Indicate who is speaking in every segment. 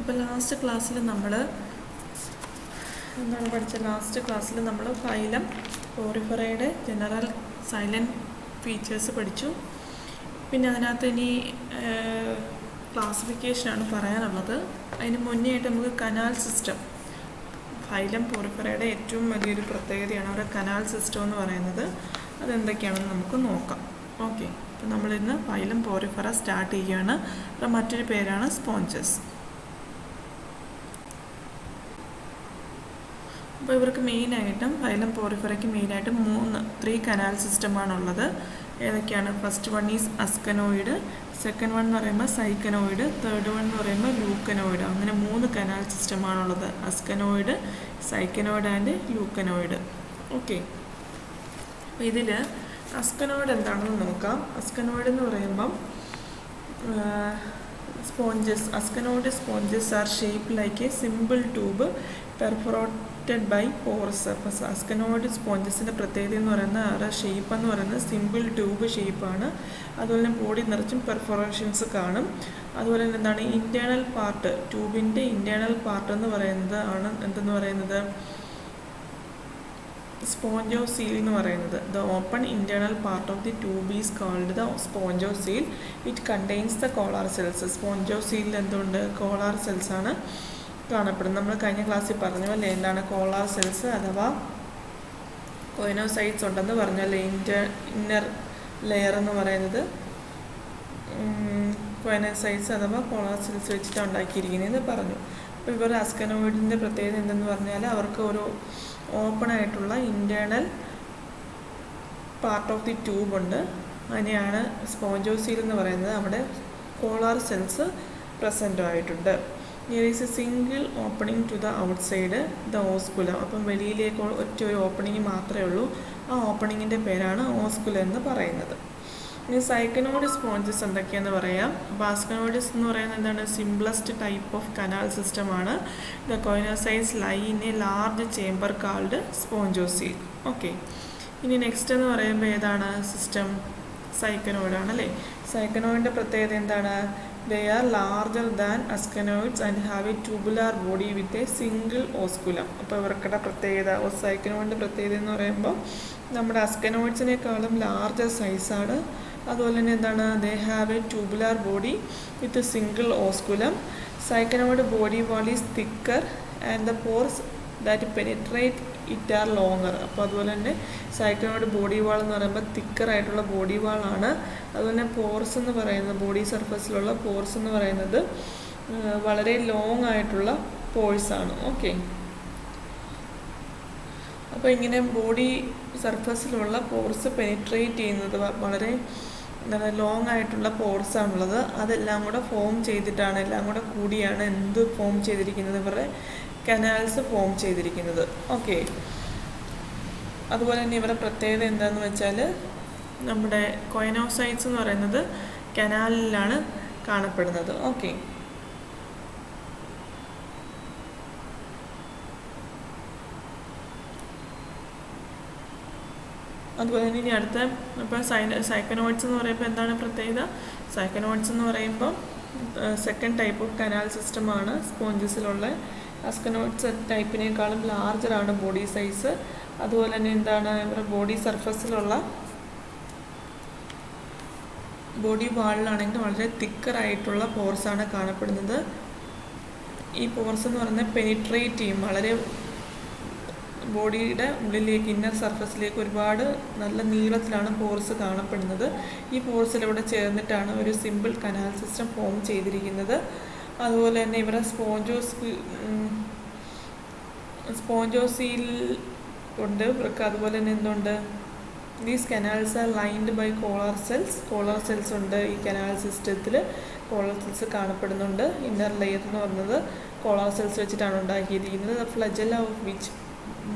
Speaker 1: അപ്പോൾ ലാസ്റ്റ് ക്ലാസ്സിൽ നമ്മൾ ഫൈലം പോറിഫെറയുടെ ജനറൽ സൈലൻറ്റ് ഫീച്ചേഴ്സ് പഠിച്ചു. പിന്നെ അതിനകത്ത് ഇനി ക്ലാസിഫിക്കേഷനാണ് പറയാനുള്ളത്. അതിന് മുന്നേ ആയിട്ട് നമുക്ക് കനാൽ സിസ്റ്റം, ഫൈലം പോറിഫെറയുടെ ഏറ്റവും വലിയൊരു പ്രത്യേകതയാണ് അവരുടെ കനാൽ സിസ്റ്റം എന്ന് പറയുന്നത്. അതെന്തൊക്കെയാണെന്ന് നമുക്ക് നോക്കാം. ഓക്കെ, അപ്പോൾ നമ്മളിന്ന് ഫൈലം പോറിഫെറ സ്റ്റാർട്ട് ചെയ്യുകയാണ്. അപ്പോൾ മറ്റൊരു പേരാണ് സ്പോഞ്ചസ്. അപ്പോൾ ഇവർക്ക് മെയിനായിട്ടും ഫൈലം പോറിഫെറയ്ക്ക് മെയിനായിട്ടും 3 കനാൽ സിസ്റ്റമാണുള്ളത്. ഏതൊക്കെയാണ്? First one is asconoid, second one എന്ന് പറയുമ്പോൾ സൈക്കനോയിഡ്, തേർഡ് വൺ എന്ന് പറയുമ്പോൾ ലൂക്കനോയിഡ്. അങ്ങനെ 3 കനാൽ സിസ്റ്റമാണുള്ളത്: asconoid, syconoid and leuconoid. Okay, അപ്പോൾ ഇതിൽ അസ്കനോയിഡ് എന്താണെന്ന് നോക്കാം. അസ്കനോയിഡ് എന്ന് പറയുമ്പം asconoid sponges are shape like a simple tube perforated by pores. അപ്പോൾ അസ്കനോയിഡ് സ്പോഞ്ചസിൻ്റെ പ്രത്യേകത എന്ന് പറയുന്നത് അവരുടെ ഷേപ്പ് എന്ന് പറയുന്നത് സിമ്പിൾ ട്യൂബ് ഷേപ്പാണ്. അതുപോലെ തന്നെ ബോഡി നിറച്ചും പെർഫോറേഷൻസ് കാണും. അതുപോലെ തന്നെ എന്താണ് ഇൻറ്റേർണൽ പാർട്ട്, ട്യൂബിൻ്റെ ഇൻറ്റേർണൽ പാർട്ട് എന്ന് പറയുന്നത് എന്തെന്ന് പറയുന്നത് സ്പോഞ്ചോസീൽ എന്ന് പറയുന്നത്. The open internal part of the tube is called the spongocoel. It contains the collar cells. സ്പോഞ്ചോസീലിൽ എന്തുണ്ട്? കോളാർ സെൽസ് ആണ് കാണപ്പെടുന്നത്. നമ്മൾ കഴിഞ്ഞ ക്ലാസ്സിൽ പറഞ്ഞു അല്ലേ, എന്താണ് കോളാർ സെൽസ് അഥവാ കോയിനോസൈറ്റ്സ് ഉണ്ടെന്ന് പറഞ്ഞല്ലേ. ഇന്നർ ലെയർ എന്ന് പറയുന്നത് കോയിനോസൈറ്റ്സ് അഥവാ കോളാർ സെൽസ് വെച്ചിട്ട് ഉണ്ടാക്കിയിരിക്കുന്നതെന്ന് പറഞ്ഞു. അപ്പോൾ ഇവർ അസ്കനോയിഡിൻ്റെ പ്രത്യേകത എന്തെന്ന് പറഞ്ഞാൽ അവർക്ക് ഒരു ഓപ്പൺ ആയിട്ടുള്ള internal part of the tube ഉണ്ട്. അതിനെയാണ് സ്പോഞ്ചോസീൽ എന്ന് പറയുന്നത്. അവിടെ കോളാർ സെൽസ് പ്രസൻ്റ് ആയിട്ടുണ്ട്. There is a single opening to the outside, the osculum. അപ്പം വെളിയിലേക്ക് ഒറ്റ ഒരു ഓപ്പണിങ് മാത്രമേ ഉള്ളൂ. ആ ഓപ്പണിങ്ങിൻ്റെ പേരാണ് ഓസ്കുലം എന്ന് പറയുന്നത്. ഇനി സൈക്കനോയിഡ് സ്പോഞ്ചസ് എന്തൊക്കെയാണെന്ന് പറയാം. അപ്പോൾ അസ്കനോയിഡ്സ് എന്ന് പറയുന്നത് എന്താണ്? സിംപ്ലസ്റ്റ് ടൈപ്പ് ഓഫ് കനാൽ സിസ്റ്റമാണ്. The choanocytes lie in a large chamber called spongocoel. Okay, ഇനി നെക്സ്റ്റ് എന്ന് പറയുമ്പോൾ ഏതാണ് സിസ്റ്റം? സൈക്കനോയിഡാണ് അല്ലേ. സൈക്കനോയിഡിൻ്റെ പ്രത്യേകത എന്താണ്? They are larger than ascenoids and have a tubular body with a single osculum. അപ്പോൾ ഇവർക്കുടെ പ്രത്യേകത, സൈക്കനോയിഡിൻ്റെ പ്രത്യേകത എന്ന് പറയുമ്പോൾ നമ്മുടെ അസ്കനോയിഡ്സിനേക്കാളും ലാർജർ സൈസാണ്. അതുപോലെ തന്നെ എന്താണ്? They have a tubular body with single osculum. Syconoid body wall is thicker and the pores that penetrate it are longer. അപ്പോൾ അതുപോലെ തന്നെ സൈക്കനോയിഡ് ബോഡി വാൾ എന്ന് പറയുമ്പോൾ തിക്കറായിട്ടുള്ള ബോഡി വാളാണ്. അതുപോലെ തന്നെ പോർസ് എന്ന് പറയുന്നത്, ബോഡി സർഫസിലുള്ള പോർസ് എന്ന് പറയുന്നത് വളരെ ലോങ് ആയിട്ടുള്ള പോഴ്സാണ്. ഓക്കെ, അപ്പോൾ ഇങ്ങനെ ബോഡി സർഫസിലുള്ള പോർസ് പെനിട്രേറ്റ് ചെയ്യുന്നത് വളരെ ലോങ് ആയിട്ടുള്ള പോർസാണുള്ളത്. അതെല്ലാം കൂടെ ഫോം ചെയ്തിട്ടാണ്, എല്ലാം കൂടെ കൂടിയാണ് എന്ത് ഫോം ചെയ്തിരിക്കുന്നത്? ഇവരുടെ കനാൽസ് ഫോം ചെയ്തിരിക്കുന്നത്. ഓക്കെ, അതുപോലെ തന്നെ ഇവരുടെ പ്രത്യേകത എന്താണെന്ന് വെച്ചാൽ നമ്മുടെ കോയിനോസൈറ്റ്സ് എന്ന് പറയുന്നത് കനാലിലാണ് കാണപ്പെടുന്നത്. ഓക്കെ, അതുപോലെ തന്നെ ഇനി അടുത്ത ഇപ്പോൾ സൈക്കനോയിഡ്സ് എന്ന് പറയുമ്പോൾ എന്താണ് പ്രത്യേകത? സൈക്കനോയിഡ്സ് എന്ന് പറയുമ്പോൾ സെക്കൻഡ് ടൈപ്പ് ഓഫ് കനാൽ സിസ്റ്റമാണ് സ്പോഞ്ചസിലുള്ള. അസ്കനോയിഡ്സ് ടൈപ്പിനേക്കാളും ലാർജറാണ് ബോഡി സൈസ്. അതുപോലെ തന്നെ എന്താണ് ഇവരുടെ ബോഡി സർഫസിലുള്ള ബോഡി വാളിലാണെങ്കിൽ വളരെ തിക്കറായിട്ടുള്ള പോർസാണ് കാണപ്പെടുന്നത്. ഈ പോർസ് എന്ന് പറയുന്നത് പെനിട്രേറ്റ് ചെയ്യും, വളരെ ബോഡിയുടെ ഉള്ളിലേക്ക്, ഇന്നർ സർഫസിലേക്ക് ഒരുപാട് നല്ല നീളത്തിലാണ് പോർസ് കാണപ്പെടുന്നത്. ഈ പോർസിലൂടെ ചേർന്നിട്ടാണ് ഒരു സിമ്പിൾ കനാൽ സിസ്റ്റം ഫോം ചെയ്തിരിക്കുന്നത്. അതുപോലെ തന്നെ ഇവിടെ സ്പോഞ്ചോസീൽ ഉണ്ട് ഇവർക്ക്. അതുപോലെ തന്നെ എന്തുണ്ട്? These canals are lined by collar cells ഉണ്ട്. ഈ കനാൽ സിസ്റ്റത്തിൽ കോളാർ സെൽസ് കാണപ്പെടുന്നുണ്ട്. ഇന്നർ ലെയർ എന്ന് പറയുന്നത് കോളാർ സെൽസ് വെച്ചിട്ടാണ് ഉണ്ടാക്കിയിരിക്കുന്നത്. The flagella of which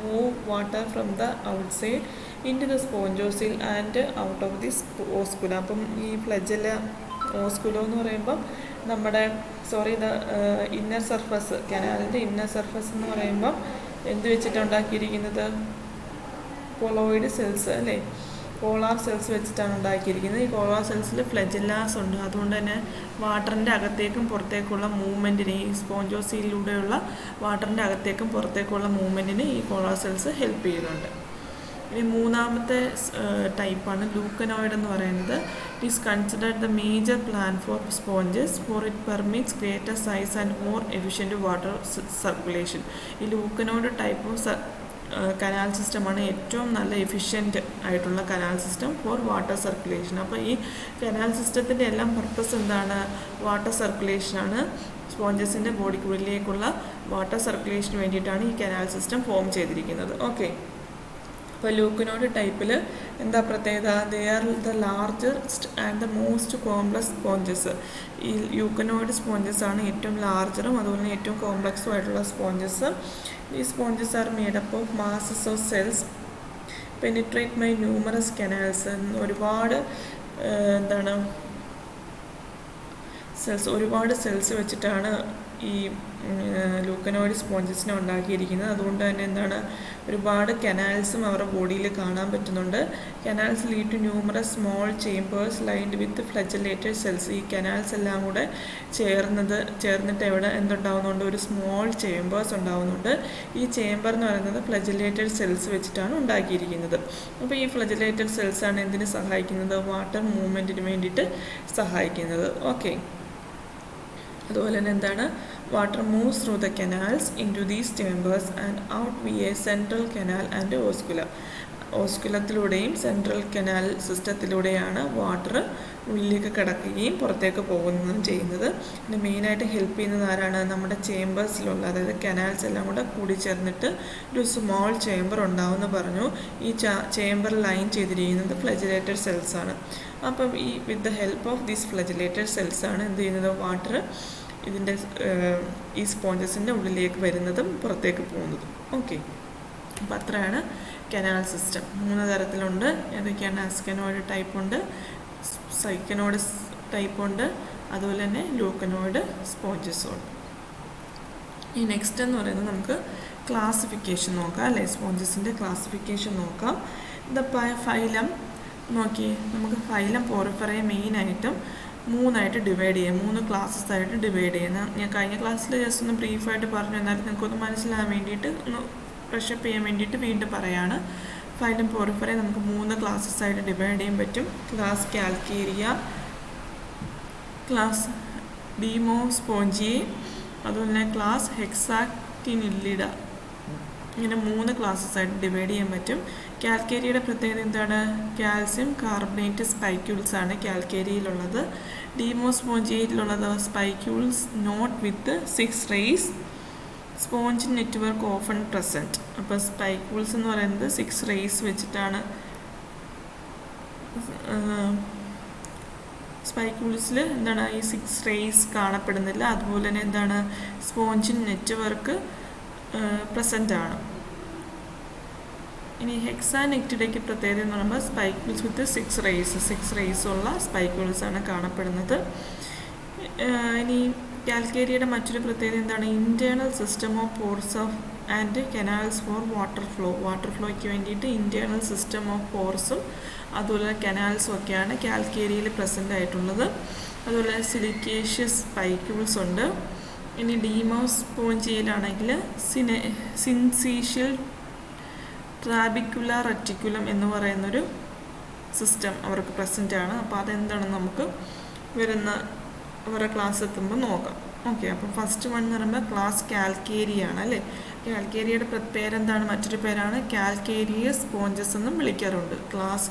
Speaker 1: move water from the outside in to the spongocoel and out of the osculum. അപ്പം ഈ ഫ്ലജല്ല ഓസ്കുലം എന്ന് പറയുമ്പം നമ്മുടെ ഇന്നർ സർഫസ്, കനാലിൻ്റെ ഇന്നർ സർഫസ് എന്ന് പറയുമ്പം എന്ത് വെച്ചിട്ടാണ് ഉണ്ടാക്കിയിരിക്കുന്നത്? കൊളോയിഡ് സെൽസ് അല്ലേ. കോളാർ സെൽസ് വെച്ചിട്ടാണ് ഉണ്ടാക്കിയിരിക്കുന്നത്. ഈ കോളാർ സെൽസിൽ ഫ്ലെജെല്ലാസ് ഉണ്ട്. അതുകൊണ്ട് തന്നെ വാട്ടറിൻ്റെ അകത്തേക്കും പുറത്തേക്കുള്ള മൂവ്മെൻറ്റിന്, ഈ സ്പോഞ്ചോസീലിലൂടെയുള്ള വാട്ടറിൻ്റെ അകത്തേക്കും പുറത്തേക്കുള്ള മൂവ്മെൻറ്റിന് ഈ കോളാർ സെൽസ് ഹെൽപ്പ് ചെയ്യുന്നുണ്ട്. ഇനി മൂന്നാമത്തെ ടൈപ്പാണ് ലൂക്കനോയിഡ് എന്ന് പറയുന്നത്. It is considered the major plan for sponges for it permits greater size and more efficient water circulation. ഈ ലൂക്കനോയിഡ് ടൈപ്പ് ഓഫ് കനാൽ സിസ്റ്റമാണ് ഏറ്റവും നല്ല എഫിഷ്യൻറ്റ് ആയിട്ടുള്ള canal system for water circulation. അപ്പോൾ ഈ കനാൽ സിസ്റ്റത്തിൻ്റെ എല്ലാം പർപ്പസ് എന്താണ്? വാട്ടർ സർക്കുലേഷനാണ്. സ്പോഞ്ചസിൻ്റെ ബോഡിക്കുള്ളിലേക്കുള്ള വാട്ടർ സർക്കുലേഷന് വേണ്ടിയിട്ടാണ് ഈ കനാൽ സിസ്റ്റം ഫോം ചെയ്തിരിക്കുന്നത്. ഓക്കെ, അപ്പോൾ ലൂക്കനോയിഡ് ടൈപ്പിൽ എന്താ പ്രത്യേകത? They are the largest and the most complex sponges. ഈ ലൂക്കനോയിഡ് സ്പോഞ്ചസ് ആണ് ഏറ്റവും ലാർജറും അതുപോലെ ഏറ്റവും കോംപ്ലക്സും ആയിട്ടുള്ള സ്പോഞ്ചസ്. ഈ sponges are made up of masses of cells penetrate by numerous canals. ഒരുപാട് ഒരുപാട് സെൽസ് വെച്ചിട്ടാണ് ഈ ലൂക്കനോയിഡ് സ്പോഞ്ചസിനെ ഉണ്ടാക്കിയിരിക്കുന്നത്. അതുകൊണ്ട് തന്നെ ഒരുപാട് കനാൽസും അവരുടെ ബോഡിയിൽ കാണാൻ പറ്റുന്നുണ്ട്. Canals lead to numerous small chambers lined with flagellated cells. ഈ കനാൽസ് എല്ലാം കൂടെ ചേർന്നിട്ട് എന്തുണ്ടാവുന്നുണ്ട്? ഒരു സ്മോൾ ചേമ്പേഴ്സ് ഉണ്ടാവുന്നുണ്ട്. ഈ ചേമ്പർ എന്ന് പറയുന്നത് ഫ്ലജലേറ്റഡ് സെൽസ് വെച്ചിട്ടാണ് ഉണ്ടാക്കിയിരിക്കുന്നത്. അപ്പോൾ ഈ ഫ്ലജലേറ്റഡ് സെൽസാണ് എന്തിനു സഹായിക്കുന്നത്? വാട്ടർ മൂവ്മെൻറ്റിന് വേണ്ടിയിട്ട് സഹായിക്കുന്നത്. ഓക്കെ, അതുപോലെ തന്നെ water moves through the canals in to these chambers and out via central canal and osculum. ഓസ്കുലത്തിലൂടെയും സെൻട്രൽ കനാൽ സിസ്റ്റത്തിലൂടെയാണ് വാട്ടർ ഉള്ളിലേക്ക് കിടക്കുകയും പുറത്തേക്ക് പോകുന്നതും ചെയ്യുന്നത്. പിന്നെ മെയിനായിട്ട് ഹെൽപ്പ് ചെയ്യുന്നത് ആരാണ്? നമ്മുടെ ചേമ്പേഴ്സിലുള്ള, അതായത് കനാൽസ് എല്ലാം കൂടെ കൂടി ചേർന്നിട്ട് ഒരു സ്മോൾ ചേമ്പർ ഉണ്ടാവുമെന്ന് പറഞ്ഞു. ഈ ചേമ്പർ ലൈൻ ചെയ്തിരിക്കുന്നത് ഫ്ലജലേറ്റഡ് സെൽസാണ്. അപ്പം with the help of these flagellated സെൽസാണ് എന്ത് ചെയ്യുന്നത്? വാട്ടർ ഈ സ്പോഞ്ചസിൻ്റെ ഉള്ളിലേക്ക് വരുന്നതും പുറത്തേക്ക് പോകുന്നതും. ഓക്കെ, അപ്പോൾ അത്രയാണ് കനാൽ സിസ്റ്റം. 3 തരത്തിലുണ്ട്. ഏതൊക്കെയാണ്? ആസ്കനോയിഡ് ടൈപ്പുണ്ട്, സൈക്കനോയിഡ് ടൈപ്പുണ്ട്, അതുപോലെ തന്നെ ലൂക്കനോയിഡ് സ്പോഞ്ചസും ഉണ്ട്. ഈ നെക്സ്റ്റ് എന്ന് പറയുന്നത് നമുക്ക് ക്ലാസിഫിക്കേഷൻ നോക്കാം അല്ലേ? സ്പോഞ്ചസിൻ്റെ ക്ലാസിഫിക്കേഷൻ നോക്കാം. ഫൈലം നോക്കി, നമുക്ക് ഫൈലം പോറിഫെറയെ മെയിനായിട്ടും 3 ഡിവൈഡ് ചെയ്യാം. 3 ക്ലാസ്സസ് ആയിട്ട് ഡിവൈഡ് ചെയ്യുന്ന ഞാൻ കഴിഞ്ഞ ക്ലാസ്സിൽ ജസ്റ്റ് ഒന്ന് ബ്രീഫായിട്ട് പറഞ്ഞു, എന്നാലും നിങ്ങൾക്കൊന്ന് മനസ്സിലാകാൻ വേണ്ടിയിട്ട് ഒന്ന് ഫ്രഷപ്പ് ചെയ്യാൻ വേണ്ടിയിട്ട് വീണ്ടും പറയാണ്. ഫൈലം പോറിഫെറയെ നമുക്ക് 3 ക്ലാസ്സസ് ആയിട്ട് ഡിവൈഡ് ചെയ്യാൻ പറ്റും. ക്ലാസ് കാൽക്കേരിയ, ക്ലാസ് ഡീമോസ്പോഞ്ചിയെ, അതുപോലെ തന്നെ ക്ലാസ് ഹെക്സാക്റ്റിനില്ലിഡ. ഇങ്ങനെ 3 ക്ലാസ്സസ് ആയിട്ട് ഡിവൈഡ് ചെയ്യാൻ പറ്റും. കാൽക്കേരിയയുടെ പ്രത്യേകത എന്താണ്? കാൽസ്യം കാർബണേറ്റ് സ്പൈക്യൂൾസ് ആണ് കാൽക്കേരിയയിലുള്ളത്. ഡീമോസ്പോഞ്ചിയയിലുള്ളത് spicules not with 6 rays. Sponge network often present. അപ്പോൾ സ്പൈക്യൂൾസ് എന്ന് പറയുന്നത് 6 റേസ് വെച്ചിട്ടാണ്. സ്പൈക്യൂൾസിൽ ഈ 6 റേസ് കാണപ്പെടുന്നില്ല. അതുപോലെ തന്നെ സ്പോഞ്ചിൻ നെറ്റ്വർക്ക് പ്രസൻ്റ് ആണ്. ഇനി ഹെക്സാനെക്റ്റിഡയ്ക്ക് പ്രത്യേകത എന്ന് പറയുമ്പോൾ സ്പൈക്യൂൾസ് വിത്ത് 6 റേസ് ഉള്ള സ്പൈക്യൂൾസ് ആണ് കാണപ്പെടുന്നത്. ഇനി കാൽക്കേരിയയുടെ മറ്റൊരു പ്രത്യേകത എന്താണ്? Internal system of pores of and canals for water ഫ്ലോയ്ക്ക് വേണ്ടിയിട്ട് ഇൻറ്റേർണൽ സിസ്റ്റം ഓഫ് പോർസും അതുപോലെ കനാൽസും ഒക്കെയാണ് കാൽക്കേരിയയിൽ പ്രസൻ്റ് ആയിട്ടുള്ളത്. അതുപോലെ സിലിക്കേഷ്യസ് സ്പൈക്യൂൾസ് ഉണ്ട്. ഇനി ഡീമോസ്പോഞ്ചിയയിലാണെങ്കിൽ സിൻസീഷ്യൽ ട്രാബിക്കുലർ റെറ്റിക്കുലം എന്ന് പറയുന്നൊരു സിസ്റ്റം അവർക്ക് പ്രസൻ്റ് ആണ്. അപ്പോൾ അതെന്താണെന്ന് നമുക്ക് അവരുടെ ക്ലാസ് എത്തുമ്പോൾ നോക്കാം. ഓക്കെ, അപ്പോൾ ഫസ്റ്റ് വൺ എന്ന് പറയുമ്പോൾ ക്ലാസ് കാൽക്കേരിയ ആണ് അല്ലേ? കാൽക്കേരിയയുടെ പേരെന്താണ്? മറ്റൊരു പേരാണ് കാൽക്കേരിയ സ്പോഞ്ചസ് എന്നും വിളിക്കാറുണ്ട്. ക്ലാസ്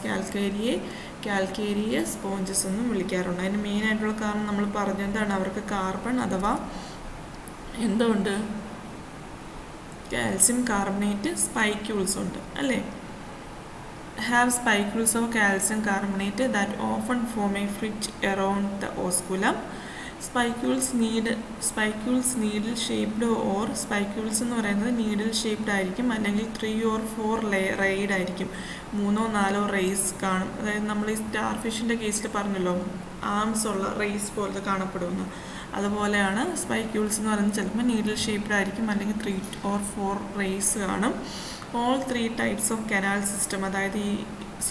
Speaker 1: കാൽക്കേരിയ സ്പോഞ്ചസ് എന്നും വിളിക്കാറുണ്ട്. അതിന് മെയിനായിട്ടുള്ള കാരണം നമ്മൾ പറഞ്ഞെന്താണ്? അവർക്ക് കാർബൺ അഥവാ എന്തുണ്ട്? കാൽസ്യം കാർബണേറ്റ് സ്പൈക്യൂൾസ് ഉണ്ട് അല്ലേ? Have spicules of calcium carbonate that often form a fringe around the osculum. Spicules needle shaped or spicules എന്ന് പറയുന്നത് നീഡിൽ ഷേപ്ഡ് ആയിരിക്കും, അല്ലെങ്കിൽ 3 or 4 റെയ്ഡ് ആയിരിക്കും. 3 or 4 റേസ് കാണും. അതായത് നമ്മൾ ഈ സ്റ്റാർ ഫിഷിൻ്റെ കേസിൽ പറഞ്ഞല്ലോ, ആംസ് ഉള്ള റേസ് പോലത്തെ കാണപ്പെടുന്നു. അതുപോലെയാണ് സ്പൈക്യൂൾസ് എന്ന് പറയുന്നത്. ചിലപ്പോൾ നീഡിൽ ഷേപ്ഡ് ആയിരിക്കും, അല്ലെങ്കിൽ 3 or 4 റേസ് കാണും. All 3 types of canal system, അതായത് ഈ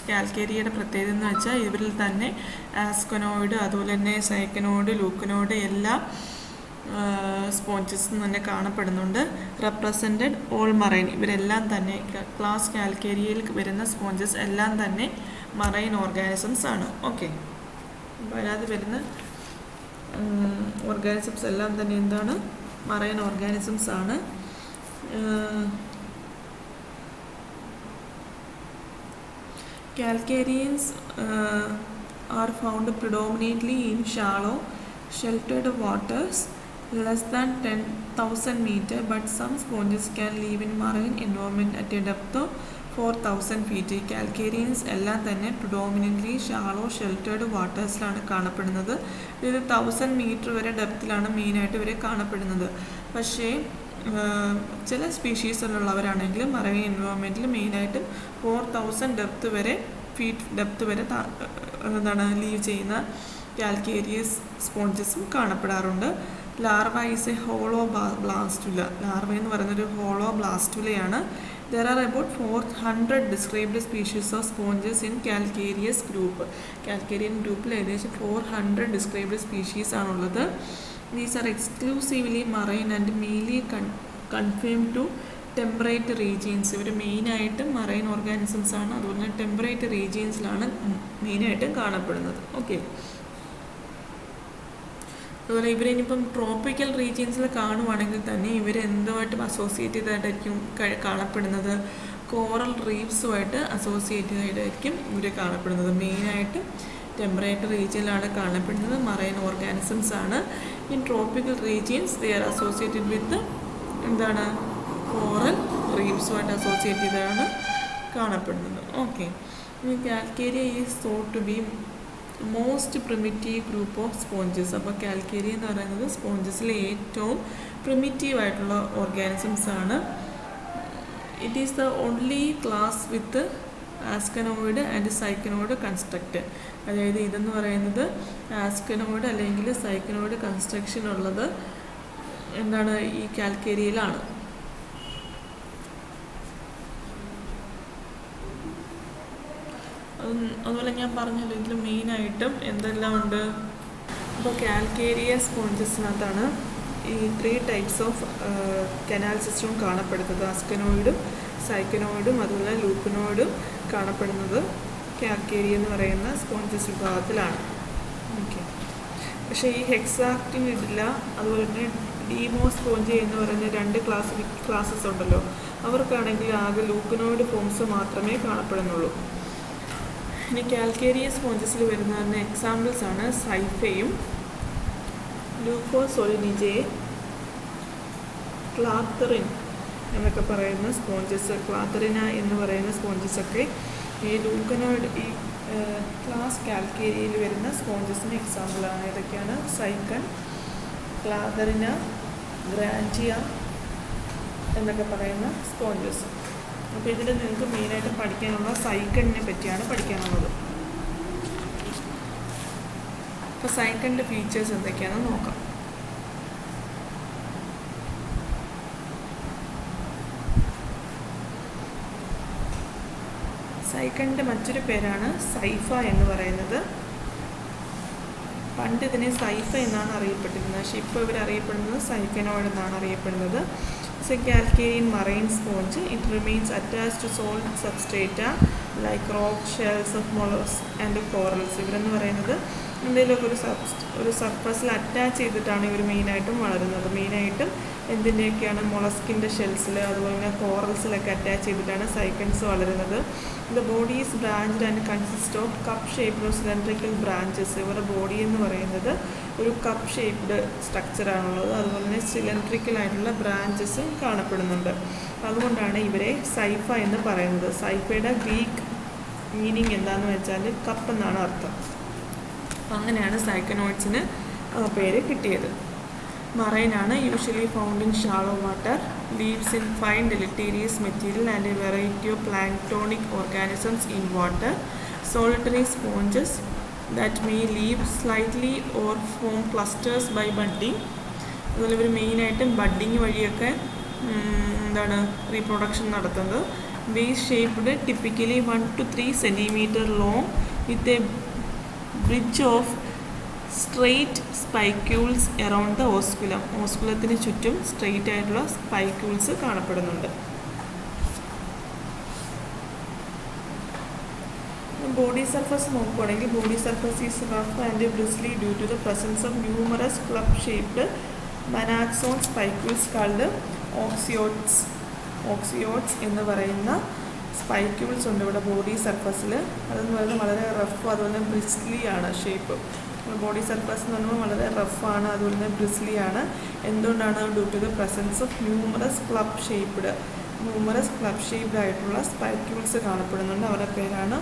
Speaker 1: കാൽക്കേരിയയുടെ പ്രത്യേകത എന്ന് വെച്ചാൽ ഇവരിൽ തന്നെ ആസ്കനോയിഡ്, അതുപോലെ തന്നെ സൈക്കനോയിഡ്, ലൂക്കനോയിഡ് എല്ലാ സ്പോഞ്ചസ് തന്നെ കാണപ്പെടുന്നുണ്ട്. റെപ്രസെൻറ്റഡ് ഓൾ മറൈൻ, ഇവരെല്ലാം തന്നെ ക്ലാസ് കാൽക്കേരിയയിൽ വരുന്ന സ്പോഞ്ചസ് എല്ലാം തന്നെ മറൈൻ ഓർഗാനിസംസ് ആണ്. ഓക്കെ, അപ്പോൾ അതിനകത്ത് വരുന്ന ഓർഗാനിസംസ് എല്ലാം തന്നെ എന്താണ്? മറൈൻ ഓർഗാനിസംസ് ആണ്. Calcareans are found predominantly in shallow, sheltered waters less than 10,000 meters, but some sponges can live in marine environment at a depth of 4,000 feet. കാൽക്കേരിയൻസ് എല്ലാം തന്നെ പ്രിഡോമിനൻ്റ്ലി ഷാളോ ഷെൽറ്റേർഡ് വാട്ടേഴ്സിലാണ് കാണപ്പെടുന്നത്. ഇത് 1000 മീറ്റർ വരെ ഡെപ്തിലാണ് മെയിനായിട്ട് ഇവരെ കാണപ്പെടുന്നത്. പക്ഷേ ചില സ്പീഷീസിലുള്ളവരാണെങ്കിൽ മറൈൻ എൻവയോൺമെൻറ്റിൽ മെയിനായിട്ടും 4000 ഫീറ്റ് ഡെപ്ത് വരെ ലീവ് ചെയ്യുന്ന കാൽക്കേരിയസ് സ്പോഞ്ചസും കാണപ്പെടാറുണ്ട്. Larva is a hollow blastula. Larva എന്ന് പറയുന്നൊരു ഹോളോ ബ്ലാസ്റ്റുലയാണ്. There are about 400 described species of sponges in Calcareous group. Calcarean ഗ്രൂപ്പിൽ ഏകദേശം 400 described species ആണുള്ളത്. These are exclusively marine and mainly confined to temperate regions. ഇവർ മെയിനായിട്ടും മറൈൻ ഓർഗാനിസംസ് ആണ്. അതുപോലെ തന്നെ ടെമ്പറേറ്റ് റീജിയൻസിലാണ് മെയിനായിട്ടും കാണപ്പെടുന്നത്. ഓക്കെ, അതുപോലെ ഇവരിനിപ്പം ട്രോപ്പിക്കൽ റീജിയൻസിൽ കാണുവാണെങ്കിൽ തന്നെ ഇവർ എന്തുമായിട്ടും അസോസിയേറ്റ് ചെയ്തായിട്ടായിരിക്കും കാണപ്പെടുന്നത്? കോറൽ റീഫ്സുമായിട്ട് അസോസിയേറ്റ് ചെയ്തായിട്ടായിരിക്കും ഇവർ കാണപ്പെടുന്നത്. മെയിനായിട്ടും ടെമ്പറേറ്റ് റീജിയനിലാണ് കാണപ്പെടുന്നത്. മറൈൻ ഓർഗാനിസംസ് ആണ്. In tropical regions they are associated with എന്താണ്? കോറൽ റീഫ്സുമായിട്ട് അസോസിയേറ്റ് ചെയ്താണ് കാണപ്പെടുന്നത്. ഓക്കെ, calcarea is thought to be most primitive group of sponges. അപ്പോൾ കാൽക്കേരിയ എന്ന് പറയുന്നത് സ്പോഞ്ചസിലെ ഏറ്റവും പ്രിമിറ്റീവ് ആയിട്ടുള്ള ഓർഗാനിസംസ് ആണ്. It is the only class with asconoid and syconoid construct. അതായത് ഇതെന്ന് പറയുന്നത് ആസ്കനോയിഡ് അല്ലെങ്കിൽ സൈക്കനോയിഡ് കൺസ്ട്രക്ഷൻ ഉള്ളത് എന്താണ്? ഈ കാൽക്കേരിയയിലാണ്. അതുപോലെ ഞാൻ പറഞ്ഞല്ലോ ഇതിൽ മെയിനായിട്ടും എന്തെല്ലാം ഉണ്ട്? അപ്പോൾ കാൽക്കേരിയ സ്പോഞ്ചസിനകത്താണ് ഈ 3 types ഓഫ് കനാൽ സിസ്റ്റവും കാണപ്പെടുന്നത്. ആസ്കനോയിഡും സൈക്കനോയിഡും അതുപോലെ ലൂക്കനോയിഡും കാണപ്പെടുന്നത് കാൽക്കേരിയ എന്ന് പറയുന്ന സ്പോഞ്ചസ് വിഭാഗത്തിലാണ്. ഓക്കെ, പക്ഷേ ഈ ഹെക്സാക്റ്റിനിഡില്ല അതുപോലെ തന്നെ ഡീമോ സ്പോഞ്ച് എന്ന് പറയുന്ന 2 ക്ലാസ്സസ് ഉണ്ടല്ലോ. അവർക്കാണെങ്കിൽ ആകെ ലൂക്കനോയിഡ് ഫോംസ് മാത്രമേ കാണപ്പെടുന്നുള്ളൂ. ഇനി കാൽക്കേരിയ സ്പോഞ്ചസിൽ വരുന്ന എക്സാമ്പിൾസ് ആണ് സൈഫയും ലൂക്കോസൊലിനിജെ, ക്ലാത്തറിൻ എന്നൊക്കെ പറയുന്ന സ്പോഞ്ചസ്. ക്ലാത്തറിന എന്ന് പറയുന്ന സ്പോഞ്ചസൊക്കെ ഈ ലൂക്കനോയിഡ് ഈ ക്ലാസ് കാൽക്കേരിയയിൽ വരുന്ന സ്പോഞ്ചസിന് എക്സാമ്പിളാണ്. ഇതൊക്കെയാണ് സൈക്കൺ, ക്ലാത്തറിന, ഗ്രാൻറ്റിയ എന്നൊക്കെ പറയുന്ന സ്പോഞ്ചസ്. അപ്പോൾ ഇതിൽ നിങ്ങൾക്ക് മെയിനായിട്ട് പഠിക്കാനുള്ള സൈക്കണിനെ പറ്റിയാണ് പഠിക്കാനുള്ളത്. അപ്പോൾ സൈക്കണിൻ്റെ ഫീച്ചേഴ്സ് എന്തൊക്കെയാണെന്ന് നോക്കാം. സൈക്കണിൻ്റെ മറ്റൊരു പേരാണ് സൈഫ എന്ന് പറയുന്നത്. പണ്ട് ഇതിനെ സൈഫ എന്നാണ് അറിയപ്പെട്ടിരുന്നത്. പക്ഷേ ഇപ്പോൾ ഇവർ അറിയപ്പെടുന്നത് സൈക്കനോയിഡ് എന്നാണ് അറിയപ്പെടുന്നത്. It's a Calcarean marine sponge. It remains attached to solid substrata like rock, shells of mollusks and corals. ഇവരെന്ന് പറയുന്നത് എന്തെങ്കിലുമൊക്കെ ഒരു സർഫസിൽ അറ്റാച്ച് ചെയ്തിട്ടാണ് ഇവർ മെയിനായിട്ടും വളരുന്നത്. മെയിനായിട്ടും എന്തിൻ്റെയൊക്കെയാണ്? മൊളസ്കിൻ്റെ ഷെൽസിൽ അതുപോലെ തന്നെ കോറൽസിലൊക്കെ അറ്റാച്ച് ചെയ്തിട്ടാണ് സൈക്കൺസ് വളരുന്നത്. The body is branched and consist of cup shaped of cylindrical branches. ഇവരുടെ ബോഡി എന്ന് പറയുന്നത് ഒരു കപ്പ് ഷേപ്ഡ് സ്ട്രക്ചറാണുള്ളത്. അതുപോലെ തന്നെ സിലിണ്ടറിക്കൽ ആയിട്ടുള്ള ബ്രാഞ്ചസ് കാണപ്പെടുന്നുണ്ട്. അതുകൊണ്ടാണ് ഇവരെ സൈഫ എന്ന് പറയുന്നത്. സൈഫയുടെ ഗ്രീക്ക് മീനിങ് എന്താണെന്ന് വെച്ചാൽ കപ്പ് എന്നാണ് അർത്ഥം. അങ്ങനെയാണ് സൈക്കനോയിഡ്സിന് പേര് കിട്ടിയത്. മറൈനാണ്, usually found in shallow water, lives in fine deleterious material and a variety of planktonic organisms in water, solitary sponges that may live slightly or form clusters by budding. അതുപോലെ ഇവർ മെയിനായിട്ടും ബഡ്ഡിങ് വഴിയൊക്കെ റീപ്രൊഡക്ഷൻ നടത്തുന്നത്. vase shaped, typically 1 to 3 centimeter long, with a bridge of straight spicules around the osculum. ഓസ്കുലത്തിന് ചുറ്റും straight ആയിട്ടുള്ള spicules കാണപ്പെടുന്നുണ്ട്. Body surface നോക്കുകയാണെങ്കിൽ body surface is rough and bristly due to the presence of numerous club shaped monaxon spicules called oxeotes എന്ന് പറയുന്ന സ്പൈക്യൂൾസ് ഉണ്ട് ഇവിടെ body സർഫസിൽ. അതെന്ന് പറയുന്നത് വളരെ റഫ്, അതുപോലെ ബ്രിസ്ലി ആണ് ഷേപ്പ്. ബോഡി സർഫസ് എന്ന് പറയുമ്പോൾ വളരെ റഫാണ്, അതുപോലെ തന്നെ ബ്രിസ്ലി ആണ്. എന്തുകൊണ്ടാണ്? Due to the presence of numerous club shaped ആയിട്ടുള്ള സ്പൈക്യൂൾസ് കാണപ്പെടുന്നുണ്ട്. അവരുടെ പേരാണ്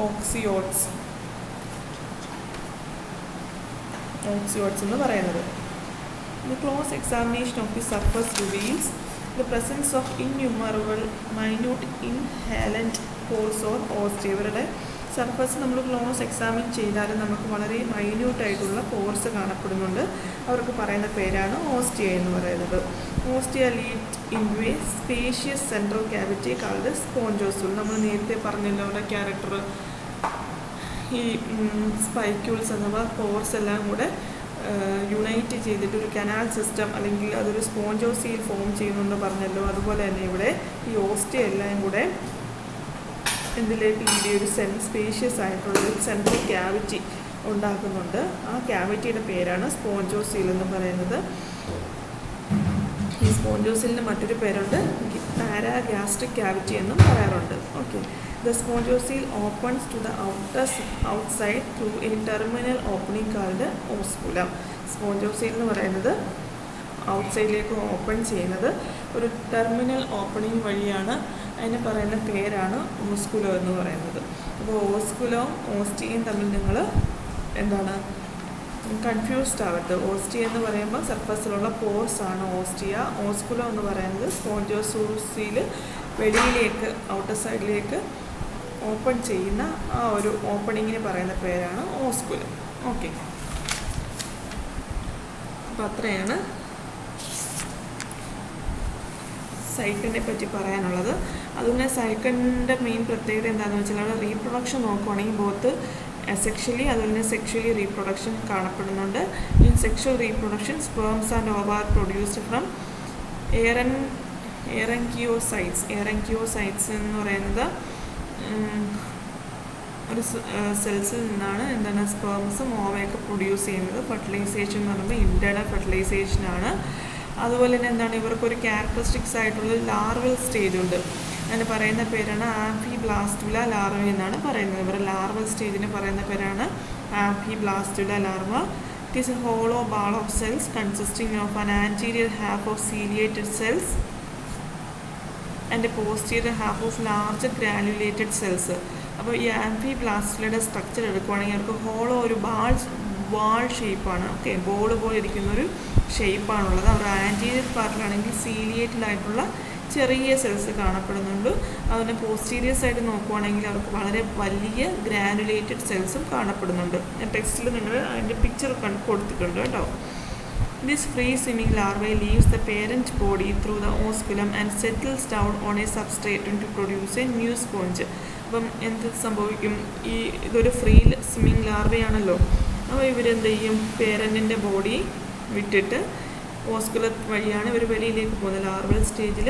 Speaker 1: ഓക്സിയോട്സ് എന്ന് പറയുന്നത്. The close examination of the surface reveals the presence of innumerable minute inhalent pores or ostia. ഇവരുടെ സർഫസ് നമ്മൾ ക്ലോസ് എക്സാമിൻ ചെയ്താൽ നമുക്ക് വളരെ മൈന്യൂട്ടായിട്ടുള്ള പോർസ് കാണപ്പെടുന്നുണ്ട്. അവർക്ക് പറയുന്ന പേരാണ് ഓസ്റ്റിയ എന്ന് പറയുന്നത്. Ostia lead in to a spacious central cavity called spongocoel. നമ്മൾ നേരത്തെ പറഞ്ഞല്ലോ അവരുടെ ക്യാരക്ടർ. ഈ സ്പൈക്യൂൾസ് അഥവാ പോർസ് എല്ലാം കൂടെ യുണൈറ്റ് ചെയ്തിട്ട് ഒരു കനാൽ സിസ്റ്റം അല്ലെങ്കിൽ അതൊരു സ്പോഞ്ചോസീൽ ഫോം ചെയ്യുന്നുണ്ട് പറഞ്ഞല്ലോ. അതുപോലെ തന്നെ ഇവിടെ ഈ ഓസ്റ്റിയ എല്ലാം കൂടെ ഇതിലേക്ക് ഈ ഒരു സ്പേഷ്യസ് ആയിട്ടുള്ള ഒരു സെൻട്രൽ ക്യാവിറ്റി ഉണ്ടാക്കുന്നുണ്ട്. ആ ക്യാവിറ്റിയുടെ പേരാണ് സ്പോഞ്ചോസീൽ എന്ന് പറയുന്നത്. ഈ സ്പോഞ്ചോസീലിന് മറ്റൊരു പേരുണ്ട്, പാരാഗ്യാസ്ട്രിക് ക്യാവിറ്റി എന്നും പറയാറുണ്ട്. Okay, the spongocoel opens to the outside through a terminal opening called osculum. Spongocoel എന്ന് പറയുന്നത് ഔട്ട്സൈഡിലേക്ക് ഓപ്പൺ ചെയ്യുന്നത് ഒരു ടെർമിനൽ ഓപ്പണിംഗ് വഴിയാണ്. അതിന് പറയുന്ന പേരാണ് ഓസ്കുലോ എന്ന് പറയുന്നത്. അപ്പോൾ ഓസ്കുലോ ഓസ്റ്റിയയും തമ്മിൽ നിങ്ങൾ എന്താണ് കൺഫ്യൂസ്ഡ് ആവരുത്. ഓസ്റ്റിയ എന്ന് പറയുമ്പോൾ സർഫസിലുള്ള പോർസ് ആണ് ഓസ്റ്റിയ. ഓസ്കുലോ എന്ന് പറയുന്നത് സ്പോഞ്ചോസൂസിൽ വെളിയിലേക്ക് ഔട്ടർ സൈഡിലേക്ക് ഓപ്പൺ ചെയ്യുന്ന ആ ഒരു ഓപ്പണിങ്ങിന് പറയുന്ന പേരാണ് ഓസ്കുലം. ഓക്കെ, അപ്പോൾ അത്രയാണ് സൈക്കിളിനെ പറ്റി പറയാനുള്ളത്. അതുപോലെ സൈക്കിളിൻ്റെ മെയിൻ പ്രത്യേകത എന്താണെന്ന് വെച്ചാൽ അവിടെ റീപ്രൊഡക്ഷൻ നോക്കുവാണെങ്കിൽ ബോത്ത് അസെക്ഷലി അതുപോലെ തന്നെ സെക്ഷലി റീപ്രൊഡക്ഷൻ കാണപ്പെടുന്നുണ്ട്. In sexual reproduction sperms and ova produced from archaeocytes എന്ന് പറയുന്നത് ഒരു സെൽസിൽ നിന്നാണ് എന്താണ് സ്പേംസും ഓവയൊക്കെ പ്രൊഡ്യൂസ് ചെയ്യുന്നത്. ഫെർട്ടിലൈസേഷൻ എന്ന് പറയുമ്പോൾ ഇൻറ്റേർണൽ ഫെർട്ടിലൈസേഷനാണ്. അതുപോലെ തന്നെ എന്താണ് ഇവർക്കൊരു ക്യാരക്ടറിസ്റ്റിക്സ് ആയിട്ടുള്ള ലാർവൽ സ്റ്റേജ് ഉണ്ട്. അതിന് പറയുന്ന പേരാണ് ആംഫിബ്ലാസ്റ്റുല ലാർവ എന്നാണ് പറയുന്നത്. ഇവരുടെ ലാർവൽ സ്റ്റേജിന് പറയുന്ന പേരാണ് amphiblastula larva. It is a hollow ball of cells consisting of an anterior half of ciliated cells and a posterior half of large granulated cells. അപ്പോൾ ഈ ആംഫിബ്ലാസ്റ്റുലയുടെ സ്ട്രക്ചർ എടുക്കുവാണെങ്കിൽ അവർക്ക് ഹോളോ ഒരു വാൾ ഷേപ്പാണ്. ഓക്കെ, ബോൾ പോലെ ഇരിക്കുന്നൊരു ഷേപ്പാണുള്ളത്. അവരുടെ ആൻറ്റീരിയർ പാർട്ടിലാണെങ്കിൽ സീലിയേറ്റഡ് ആയിട്ടുള്ള ചെറിയ സെൽസ് കാണപ്പെടുന്നുണ്ട്. അതുപോലെ പോസ്റ്റീരിയർ സൈഡ് നോക്കുവാണെങ്കിൽ അവർക്ക് വളരെ വലിയ ഗ്രാനുലേറ്റഡ് സെൽസും കാണപ്പെടുന്നുണ്ട്. ടെക്സ്റ്റിൽ നിങ്ങൾ അതിൻ്റെ പിക്ചർ കൊടുത്തിട്ടുണ്ട് കേട്ടോ. This free swimming larvae leaves the parent body through the osculum and settles down on a substratum to produce a new sponge. അപ്പം എന്ത് സംഭവിക്കും? ഇതൊരു ഫ്രീ സ്വിമ്മിങ് ലാർവയാണല്ലോ. അപ്പോൾ ഇവരെന്ത് ചെയ്യും? പേരൻറ്റിൻ്റെ ബോഡി വിട്ടിട്ട് ഓസ്കുലം വഴിയാണ് ഇവർ വെളിയിലേക്ക് പോകുന്നത്. ലാർവൽ സ്റ്റേജിൽ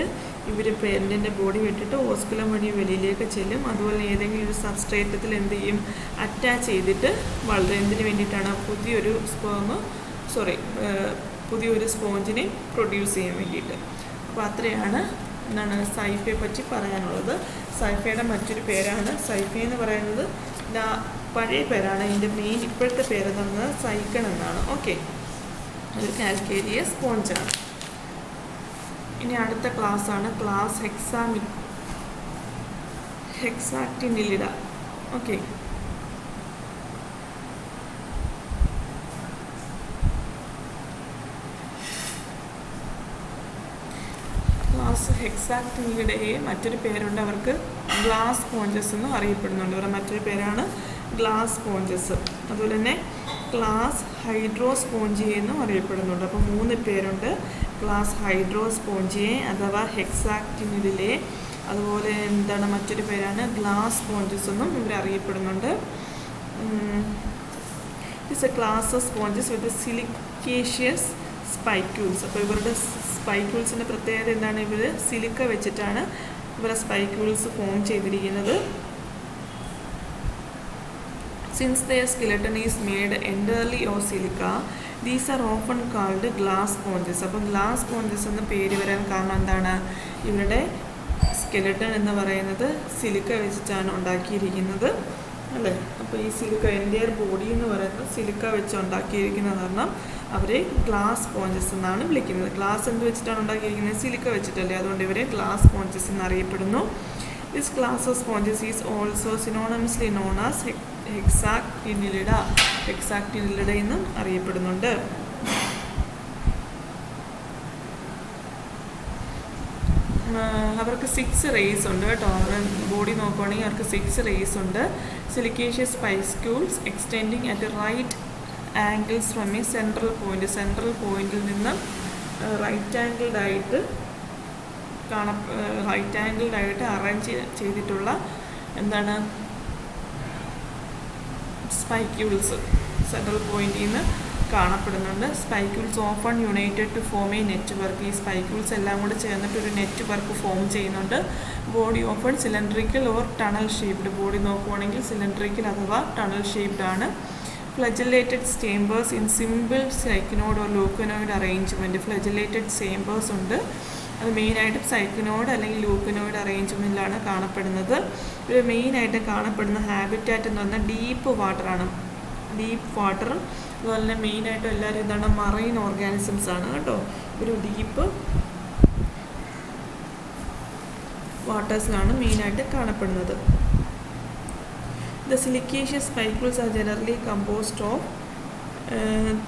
Speaker 1: ഇവർ പേരൻറ്റിൻ്റെ ബോഡി വിട്ടിട്ട് ഓസ്കുലം വഴി വെളിയിലേക്ക് ചെല്ലും. അതുപോലെ ഏതെങ്കിലും ഒരു സബ്സ്ട്രേറ്റത്തിൽ എന്ത് ചെയ്യും? അറ്റാച്ച് ചെയ്തിട്ട് വളരെ എന്തിനു വേണ്ടിയിട്ടാണ്? പുതിയൊരു സ്പോഞ്ചിനെ പ്രൊഡ്യൂസ് ചെയ്യാൻ വേണ്ടിയിട്ട്. അപ്പോൾ അത്രയാണ് എന്താണ് സൈഫയെ പറ്റി പറയാനുള്ളത്. സൈഫയുടെ മറ്റൊരു പേരാണ് സൈഫെ എന്ന് പറയുന്നത് പഴയ പേരാണ്. ഇതിൻ്റെ മെയിൻ ഇപ്പോഴത്തെ പേരെന്ന് പറയുന്നത് സൈക്കൺ എന്നാണ്. ഓക്കെ, ഒരു കാൽക്കേരിയ സ്പോഞ്ചാണ്. ഇനി അടുത്ത ക്ലാസ്സാണ് ക്ലാസ് ഹെക്സാക്റ്റിനിലിഡ. ഓക്കെ, ക്ലാസ് ഹെക്സാക്റ്റിനിലിഡയെ മറ്റൊരു പേരുണ്ട്. അവർക്ക് ഗ്ലാസ് സ്പോഞ്ചസ് എന്നും അറിയപ്പെടുന്നുണ്ട്. അവരുടെ മറ്റൊരു പേരാണ് ഗ്ലാസ് സ്പോഞ്ചസ്. അതുപോലെ തന്നെ ക്ലാസ് ഹൈഡ്രോസ്പോഞ്ചിയെ എന്നും അറിയപ്പെടുന്നുണ്ട്. അപ്പോൾ 3 പേരുണ്ട്. ക്ലാസ് ഹൈഡ്രോസ്പോഞ്ചിയെ അഥവാ ഹെക്സാക്റ്റിനിഡിലെ, അതുപോലെ എന്താണ് മറ്റൊരു പേരാണ് ഗ്ലാസ് സ്പോഞ്ചസ് എന്നും ഇവർ അറിയപ്പെടുന്നുണ്ട്. It's a class of sponges with siliceous spicules. അപ്പോൾ ഇവരുടെ സ്പൈക്യൂൾസിൻ്റെ പ്രത്യേകത എന്താണ്? ഇവർ സിലിക്ക വെച്ചിട്ടാണ് ഇവരുടെ സ്പൈക്യൂൾസ് ഫോം ചെയ്തിരിക്കുന്നത്. Since their skeleton is made entirely of silica, these are often called glass sponges. അപ്പോൾ ഗ്ലാസ് സ്പോഞ്ചസ് എന്ന പേര് വരാൻ കാരണം എന്താണ്? ഇവരുടെ സ്കെലട്ടൺ എന്ന് പറയുന്നത് സിലിക്ക വെച്ചിട്ടാണ് ഉണ്ടാക്കിയിരിക്കുന്നത് അല്ലേ. അപ്പോൾ ഈ സിലിക്ക എൻ്റയർ ബോഡി എന്ന് പറയുന്നത് സിലിക്ക വെച്ച് ഉണ്ടാക്കിയിരിക്കുന്നത് കാരണം അവരെ ഗ്ലാസ് സ്പോഞ്ചസ് എന്നാണ് വിളിക്കുന്നത്. ഗ്ലാസ് എന്ത് വെച്ചിട്ടാണ് ഉണ്ടാക്കിയിരിക്കുന്നത്? സിലിക്ക വെച്ചിട്ടല്ലേ, അതുകൊണ്ട് ഇവരെ ഗ്ലാസ് സ്പോഞ്ചസ് എന്നറിയപ്പെടുന്നു. This class of sponges is also synonymously known as hexactinellida. hexactinellida എന്നും അറിയപ്പെടുന്നുണ്ട്. അവർക്ക് 6 റേസ് ഉണ്ട് കേട്ടോ. അവരുടെ ബോഡി നോക്കുകയാണെങ്കിൽ അവർക്ക് 6 റേസ് ഉണ്ട്. Siliceous spicules extending at right angles from a central പോയിന്റിൽ നിന്ന് റൈറ്റ് ആംഗിൾഡായിട്ട് അറേഞ്ച് ചെയ്തിട്ടുള്ള എന്താണ് സ്പൈക്യൂൾസ് സെൻട്രൽ പോയിന്റിൽ നിന്ന് കാണപ്പെടുന്നുണ്ട്. Spicules open united to form a network. ഈ സ്പൈക്യൂൾസ് എല്ലാം കൂടെ ചേർന്നിട്ട് ഒരു നെറ്റ്വർക്ക് ഫോം ചെയ്യുന്നുണ്ട്. Body open cylindrical or tunnel shaped. Body നോക്കുവാണെങ്കിൽ സിലിണ്ടറിക്കൽ അഥവാ ടണൽ ഷേപ്ഡ് ആണ്. Flagellated chambers in simple syconoid or leuconoid arrangement. Flagellated chambers ഉണ്ട്. അത് മെയിനായിട്ടും സൈക്കിനോയിഡ് അല്ലെങ്കിൽ ലൂക്കനോയിഡ് അറേഞ്ച്മെൻറ്റിലാണ് കാണപ്പെടുന്നത്. ഇത് മെയിനായിട്ട് കാണപ്പെടുന്ന ഹാബിറ്റാറ്റ് എന്ന് പറഞ്ഞാൽ ഡീപ്പ് വാട്ടറാണ്. ഡീപ്പ് വാട്ടർ അതുപോലെ തന്നെ മെയിനായിട്ടും എല്ലാവരും എന്താണ് മറൈൻ ഓർഗാനിസംസ് ആണ് കേട്ടോ. ഒരു ഡീപ്പ് വാട്ടേഴ്സിലാണ് മെയിനായിട്ട് കാണപ്പെടുന്നത്. The silicaceous spicules are generally composed of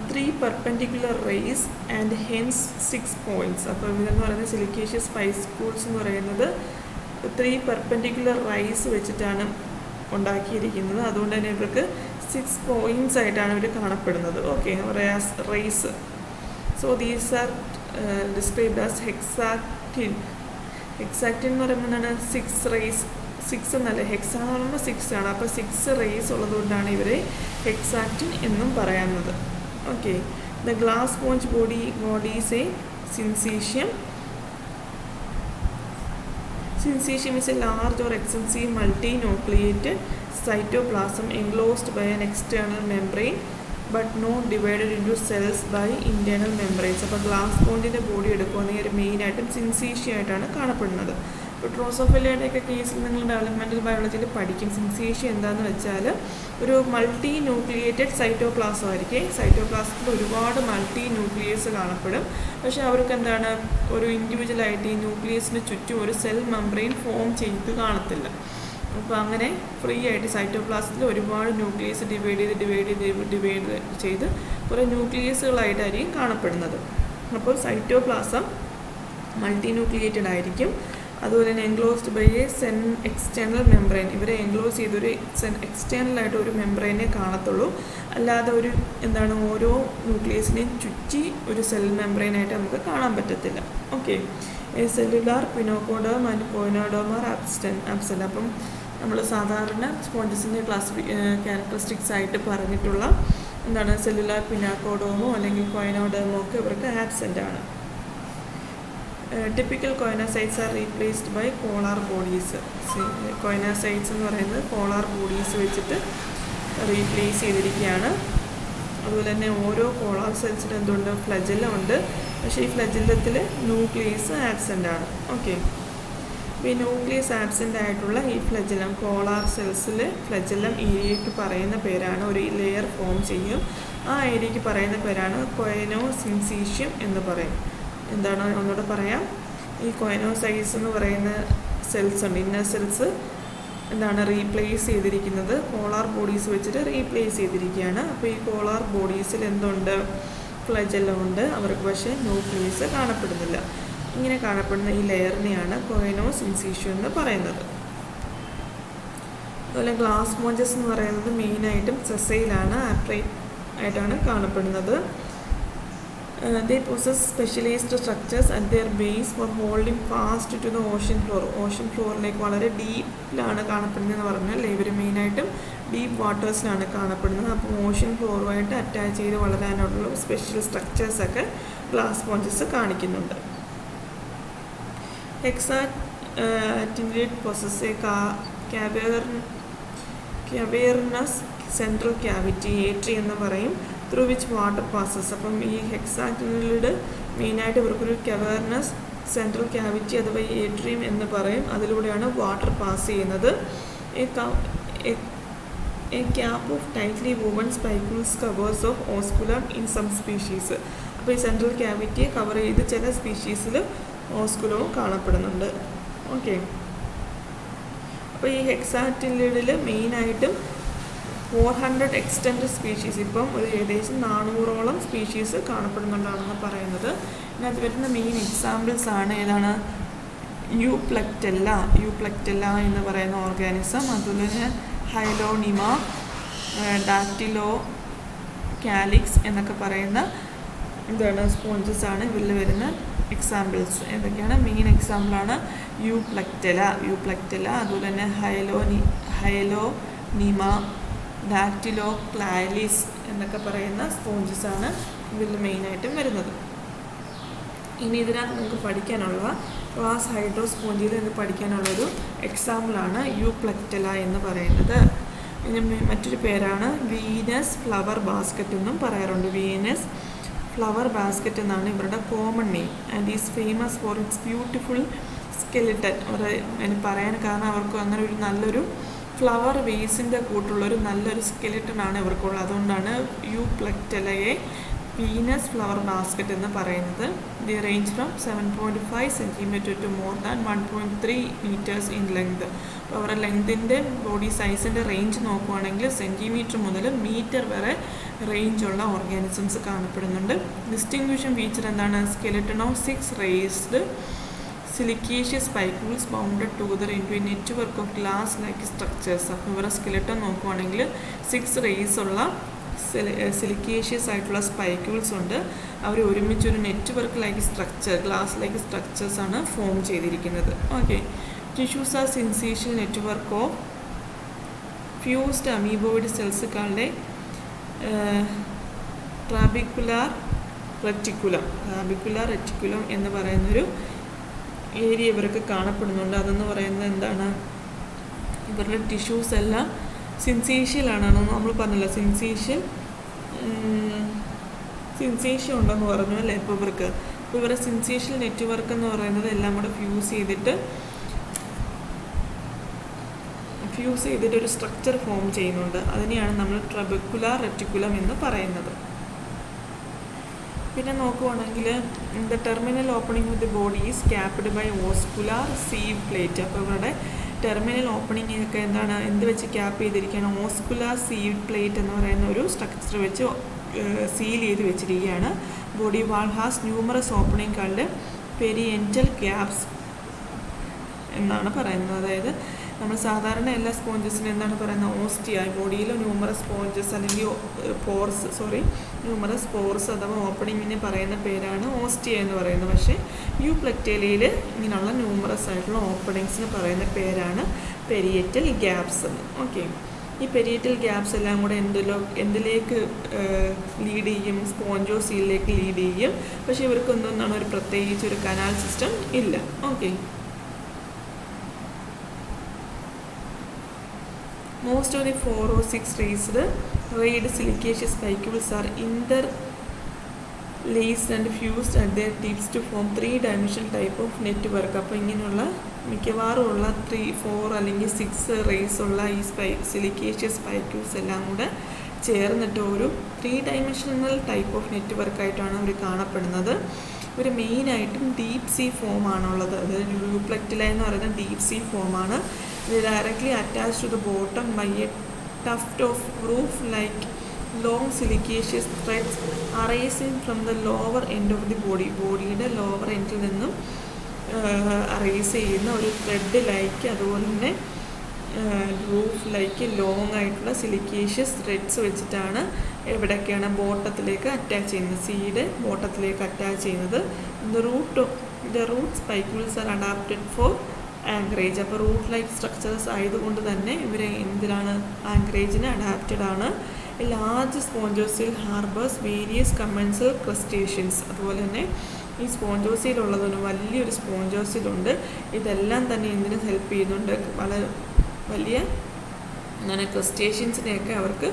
Speaker 1: 3 perpendicular rays and hence 6 points. അപ്പോൾ ഇതെന്ന് പറയുന്നത് സിലിക്കേഷ്യസ് സ്പൈക്യൂൾസ് എന്ന് പറയുന്നത് 3 perpendicular rays വെച്ചിട്ടാണ് ഉണ്ടാക്കിയിരിക്കുന്നത്. അതുകൊണ്ട് തന്നെ ഇവർക്ക് 6 points ആയിട്ടാണ് ഇവർ കാണപ്പെടുന്നത്. Okay, rays. So these are described as hexactin. Hexactin എന്ന് പറയുമ്പോൾ എന്താണ്? 6 റേസ്. 6 എന്നല്ല, ഹെക്സാ എന്ന് പറയുമ്പോൾ 6 ആണ്. അപ്പോൾ 6 റേസ് ഉള്ളതുകൊണ്ടാണ് ഇവരെ ഹെക്സാക്റ്റിൻ എന്നും പറയുന്നത്. Okay, the glass sponge body is a syncytium. Syncytium is a large or extensive multinucleated cytoplasm enclosed by an external membrane but not divided into cells by internal membranes. അപ്പോൾ glass സ്പോഞ്ചിൻ്റെ body എടുക്കുകയാണെങ്കിൽ ഒരു മെയിനായിട്ടും സിൻസീഷ്യ ആയിട്ടാണ് കാണപ്പെടുന്നത്. ഇപ്പോൾ ഡ്രോസോഫിലയുടെയൊക്കെ കേസിൽ നിങ്ങൾ developmental ബയോളജിയിൽ പഠിക്കും. സിൻസീഷ്യ എന്താണെന്ന് വെച്ചാൽ ഒരു മൾട്ടി ന്യൂക്ലിയേറ്റഡ് സൈറ്റോപ്ലാസം ആയിരിക്കും. സൈറ്റോപ്ലാസത്തിൽ ഒരുപാട് മൾട്ടി ന്യൂക്ലിയസ് കാണപ്പെടും. പക്ഷേ അവർക്ക് എന്താണ് ഒരു ഇൻഡിവിജ്വലായിട്ട് ഈ ന്യൂക്ലിയസിന് ചുറ്റും ഒരു സെൽ മെംബ്രെയിൻ ഫോം ചെയ്ത് കാണത്തില്ല. അപ്പോൾ അങ്ങനെ ഫ്രീ ആയിട്ട് സൈറ്റോപ്ലാസത്തിൽ ഒരുപാട് ന്യൂക്ലിയസ് ഡിവൈഡ് ചെയ്ത് കുറേ ന്യൂക്ലിയസുകളായിട്ടായിരിക്കും കാണപ്പെടുന്നത്. അപ്പോൾ സൈറ്റോപ്ലാസം മൾട്ടി ന്യൂക്ലിയേറ്റഡ് ആയിരിക്കും. അതുപോലെ തന്നെ enclosed by a external membrane. ഇവരെ എൻക്ലോസ് ചെയ്തൊരു എക്സ്റ്റേണലായിട്ട് ഒരു മെംബ്രെയിനെ കാണത്തുള്ളൂ. അല്ലാതെ ഒരു എന്താണ് ഓരോ ന്യൂക്ലിയസിനെയും ചുറ്റി ഒരു സെൽ മെംബ്രെയിനായിട്ട് നമുക്ക് കാണാൻ പറ്റത്തില്ല. Okay, cellular pinacoderm and choanoderm are absent. അപ്പം നമ്മൾ സാധാരണ സ്പോഞ്ചസിൻ്റെ ക്യാരക്ടറിസ്റ്റിക്സ് ആയിട്ട് പറഞ്ഞിട്ടുള്ള എന്താണ് സെല്ലുലാർ പിനാക്കോഡോമോ അല്ലെങ്കിൽ കോയിനോഡോമോ ഒക്കെ ഇവർക്ക് ആബ്സെൻ്റ് ആണ്. Typical choanocytes are replaced by polar bodies. Choanocytes എന്ന് പറയുന്നത് പോളാർ ബോഡീസ് വെച്ചിട്ട് റീപ്ലേസ് ചെയ്തിരിക്കുകയാണ്. അതുപോലെ തന്നെ ഓരോ പോളാർ സെൽസിന് എന്തുണ്ട്? ഫ്ലജെല്ലം ഉണ്ട്. പക്ഷേ ഈ ഫ്ലജെല്ലത്തിൽ ന്യൂക്ലിയസ് ആബ്സെൻ്റ് ആണ്. ഓക്കെ, അപ്പോൾ ഈ ന്യൂക്ലിയസ് ആബ്സെൻ്റ് ആയിട്ടുള്ള ഈ ഫ്ലജെല്ലം പോളാർ സെൽസിൽ ഫ്ലജെല്ലം ഏരിയയ്ക്ക് പറയുന്ന പേരാണ്. ഒരു ലെയർ ഫോം ചെയ്യും. ആ ഏരിയയ്ക്ക് പറയുന്ന പേരാണ് കോയിനോസിൻസീഷ്യം എന്ന് പറയും. എന്താണ് ഒന്നുകൂടെ പറയാം. ഈ കോയിനോസൈറ്റ്സ് എന്ന് പറയുന്ന സെൽസ് ഉണ്ട്, ഇന്നർ സെൽസ് എന്താണ് റീപ്ലേസ് ചെയ്തിരിക്കുന്നത് പോളാർ ബോഡീസ് വെച്ചിട്ട് റീപ്ലേസ് ചെയ്തിരിക്കുകയാണ്. അപ്പോൾ ഈ പോളാർ ബോഡീസിൽ എന്തുണ്ട്? ഫ്ലജെല്ലം ഉണ്ട്. അവർക്ക് പക്ഷേ ന്യൂക്ലിയസ് കാണപ്പെടുന്നില്ല. ഇങ്ങനെ കാണപ്പെടുന്ന ഈ ലെയറിനെയാണ് കോയിനോസിൻസീഷ്യം എന്ന് പറയുന്നത്. അതുപോലെ ഗ്ലാസ് സ്പോഞ്ചസ് എന്ന് പറയുന്നത് മെയിനായിട്ടും സെസൈലാണ്, ആപ്രൈറ്റ് ആയിട്ടാണ് കാണപ്പെടുന്നത്. They possess specialized structures at their base for holding fast to the ocean floor. Ocean ഫ്ലോറിലേക്ക് വളരെ ഡീപ്പിലാണ് കാണപ്പെടുന്നതെന്ന് പറഞ്ഞാൽ ഇവർ മെയിനായിട്ടും ഡീപ്പ് വാട്ടേഴ്സിലാണ് കാണപ്പെടുന്നത്. അപ്പോൾ ഓഷ്യൻ ഫ്ലോറുമായിട്ട് അറ്റാച്ച് ചെയ്ത് വളരാനുള്ള സ്പെഷ്യൽ സ്ട്രക്ചേഴ്സൊക്കെ ഗ്ലാസ് സ്പോഞ്ചസ് കാണിക്കുന്നുണ്ട്. Hexatinid possess a cavernous central cavity, atri എന്ന് പറയും, ത്രൂ വിച്ച് വാട്ടർ പാസസ്. അപ്പം ഈ ഹെക്സാറ്റിനിഡ് മെയിനായിട്ട് ഇവർക്കൊരു കവേർനസ് സെൻട്രൽ ക്യാവിറ്റി അഥവാ ഏട്രിയം എന്ന് പറയും, അതിലൂടെയാണ് വാട്ടർ പാസ് ചെയ്യുന്നത്. A cap of tightly woven spicules covers of osculum in some species. അപ്പോൾ ഈ സെൻട്രൽ ക്യാവിറ്റിയെ കവർ ചെയ്ത് ചില സ്പീഷീസിൽ ഓസ്കുലവും കാണപ്പെടുന്നുണ്ട്. ഓക്കെ, അപ്പോൾ ഈ ഹെക്സാറ്റിനിഡിൽ മെയിനായിട്ടും 400 എക്സ്റ്റൻഡ് സ്പീഷീസ്, ഇപ്പം ഒരു ഏകദേശം 400ഓളം സ്പീഷീസ് കാണപ്പെടുന്നുണ്ടാണെന്ന് പറയുന്നത്. ഇതിനകത്ത് വരുന്ന മെയിൻ എക്സാമ്പിൾസ് ആണ് ഏതാണ്? യൂപ്ലെക്റ്റെല്ല എന്ന് പറയുന്ന ഓർഗാനിസം, അതുപോലെ തന്നെ ഹൈലോണിമ, ഡാക്റ്റിലോ കാലിക്സ് എന്നൊക്കെ പറയുന്ന എന്താണ് സ്പോഞ്ചസ് ആണ് ഇവരിൽ വരുന്ന എക്സാമ്പിൾസ്. എന്തൊക്കെയാണ് മെയിൻ എക്സാമ്പിളാണ്? യൂപ്ലെക്റ്റെല, അതുപോലെ തന്നെ ഹൈലോണിമ, ഡാക്റ്റിലോ ക്ലാലിസ് എന്നൊക്കെ പറയുന്ന സ്പോഞ്ചസ് ആണ് ഇതിൽ മെയിനായിട്ടും വരുന്നത്. ഇനി ഇതിനകത്ത് നമുക്ക് പഠിക്കാനുള്ള ക്ലാസ് ഹൈഡ്രോ സ്പോഞ്ചിൽ നിന്ന് പഠിക്കാനുള്ളൊരു എക്സാമ്പിളാണ് യൂപ്ലെക്റ്റെല എന്ന് പറയുന്നത്. ഇനി മറ്റൊരു പേരാണ് വീനസ് ഫ്ലവർ ബാസ്ക്കറ്റ് എന്നും പറയാറുണ്ട്. വീനസ് ഫ്ലവർ ബാസ്ക്കറ്റ് എന്നാണ് ഇവരുടെ common name. And is famous for its beautiful skeleton. പറയാൻ കാരണം അവർക്ക് അങ്ങനെ ഒരു നല്ലൊരു ഫ്ലവർ വേസിൻ്റെ കൂട്ടുള്ളൊരു നല്ലൊരു സ്കെലിട്ടനാണ് ഇവർക്കുള്ളത്. അതുകൊണ്ടാണ് യൂപ്ലെക്റ്റെലയെ വീനസ് ഫ്ലവർ ബാസ്ക്കറ്റ് എന്ന് പറയുന്നത്. The range from 7.5 centimeter to more than 1.3 meters in length. അപ്പോൾ അവരുടെ ലെങ്തിൻ്റെ ബോഡി സൈസിൻ്റെ റേഞ്ച് നോക്കുവാണെങ്കിൽ സെൻറ്റിമീറ്റർ മുതൽ മീറ്റർ വരെ റേഞ്ചുള്ള ഓർഗാനിസംസ് കാണപ്പെടുന്നുണ്ട്. ഡിസ്റ്റിങ്വിഷൻ ഫീച്ചർ എന്താണ്? Skeleton of 6 rayed siliceous spicules bounded together in to a network of glass like structures. അപ്പോൾ ഇവരുടെ സ്കെലിട്ടൺ നോക്കുവാണെങ്കിൽ 6 റേസ് ഉള്ള സിലിക്കേഷ്യസ് ആയിട്ടുള്ള സ്പൈക്കിൾസ് ഉണ്ട്. അവർ ഒരുമിച്ചൊരു network like structure, glass like സ്ട്രക്ചേഴ്സാണ് ഫോം ചെയ്തിരിക്കുന്നത്. Okay, tissues are syncytial network of fused amoeboid cells കാളുടെ ട്രാബിക്കുലാർ റെറ്റിക്കുലം എന്ന് പറയുന്നൊരു ഏരിയ ഇവർക്ക് കാണപ്പെടുന്നുണ്ട്. അതെന്ന് പറയുന്നത് എന്താണ്? ഇവരുടെ ടിഷ്യൂസ് എല്ലാം സിൻസീഷ്യലാണെന്ന് നമ്മൾ പറഞ്ഞല്ലോ. സിൻസീഷ്യ ഉണ്ടെന്ന് പറഞ്ഞു അല്ലേ ഇപ്പോൾ ഇവർക്ക്. അപ്പോൾ ഇവരുടെ സിൻസീഷ്യൽ നെറ്റ്വർക്ക് എന്ന് പറയുന്നത് എല്ലാം കൂടെ ഫ്യൂസ് ചെയ്തിട്ട് ഒരു സ്ട്രക്ചർ ഫോം ചെയ്യുന്നുണ്ട്. അതിനെയാണ് നമ്മൾ ട്രബിക്കുലാർ റെറ്റിക്കുലം എന്ന് പറയുന്നത്. പിന്നെ നോക്കുവാണെങ്കിൽ the terminal opening of the body is capped by oscular sieve plate. അപ്പോൾ ഇവരുടെ ടെർമിനൽ ഓപ്പണിംഗ് ഒക്കെ എന്ത് വെച്ച് ക്യാപ്പ് ചെയ്തിരിക്കുകയാണ്? ഓസ്കുലാർ സീവ് പ്ലേറ്റ് എന്ന് പറയുന്ന ഒരു സ്ട്രക്ചർ വെച്ച് സീൽ ചെയ്ത് വെച്ചിരിക്കുകയാണ്. Body wall has numerous opening called parietal gaps എന്നാണ് പറയുന്നത്. അതായത് നമ്മൾ സാധാരണ എല്ലാ സ്പോഞ്ചസിനും എന്താണ് പറയുന്നത്? ഓസ്റ്റിയ. ബോഡിയിൽ ന്യൂമറസ് സ്പോഞ്ചസ് അല്ലെങ്കിൽ ന്യൂമറസ് പോർസ് അഥവാ ഓപ്പണിങ്ങിന് പറയുന്ന പേരാണ് ഓസ്റ്റിയ എന്ന് പറയുന്നത്. പക്ഷേ യൂപ്ലെക്റ്റെലയിൽ ഇങ്ങനെയുള്ള ന്യൂമറസ് ആയിട്ടുള്ള ഓപ്പണിങ്സിന് പറയുന്ന പേരാണ് പെരിയെറ്റൽ ഗ്യാപ്സ് എന്ന്. ഓക്കെ, ഈ പെരിയെറ്റൽ ഗ്യാപ്സ് എല്ലാം കൂടെ എന്തിലേക്ക് ലീഡ് ചെയ്യും? സ്പോഞ്ചോസീലിലേക്ക് ലീഡ് ചെയ്യും. പക്ഷേ ഇവർക്കൊന്നും ഒരു പ്രത്യേകിച്ച് ഒരു കനാൽ സിസ്റ്റം ഇല്ല. Okay, most of the 4 or 6 rayed silicaceous spicules are interlaced and fused at their tips to form 3-dimensional type of network. അപ്പോൾ ഇങ്ങനെയുള്ള മിക്കവാറും ഉള്ള 3, 4 അല്ലെങ്കിൽ 6 റേസ് ഉള്ള ഈ സിലിക്കേഷ്യസ് സ്പൈക്യൂൾസ് എല്ലാം കൂടെ ചേർന്നിട്ട് ഒരു 3-dimensional ടൈപ്പ് ഓഫ് നെറ്റ്വർക്കായിട്ടാണ് അവർ കാണപ്പെടുന്നത്. ഇവർ മെയിനായിട്ടും ഡീപ്പ് സീ ഫോമാണുള്ളത്. അതായത് യൂപ്ലെക്റ്റെല എന്ന് പറയുന്നത് ഡീപ്പ് സീ ഫോമാണ്. They are directly attached to the bottom by a tuft of roof-like long silicaceous threads arising from the lower end of the body. ബോഡിയുടെ ലോവർ എൻഡിൽ നിന്നും അറേസ് ചെയ്യുന്ന ഒരു ത്രെഡ് ലൈക്ക് അതുപോലെ തന്നെ റൂഫ് ലൈക്ക് ലോങ് ആയിട്ടുള്ള സിലിക്കേഷ്യസ് threads വെച്ചിട്ടാണ് എവിടെയൊക്കെയാണ് ബോട്ടത്തിലേക്ക് അറ്റാച്ച് ചെയ്യുന്നത്, സീഡ് ബോട്ടത്തിലേക്ക് അറ്റാച്ച് ചെയ്യുന്നത്. The root spicules are adapted for anchorage. അപ്പോൾ റൂട്ട് ലൈക്ക് സ്ട്രക്ചേഴ്സ് ആയതുകൊണ്ട് തന്നെ ഇവർ എന്തിനാണ് ആങ്കറേജിന് അഡാപ്റ്റഡ് ആണ്. Large spongocoel harbours various commensal crustaceans. അതുപോലെ തന്നെ ഈ സ്പോഞ്ചോസിലുള്ളതൊരു വലിയൊരു സ്പോഞ്ചോസിലുണ്ട്. ഇതെല്ലാം തന്നെ എന്തിനു ഹെൽപ്പ് ചെയ്യുന്നുണ്ട്, വലിയ അങ്ങനെ ക്രസ്റ്റേഷ്യൻസിനെയൊക്കെ അവർക്ക്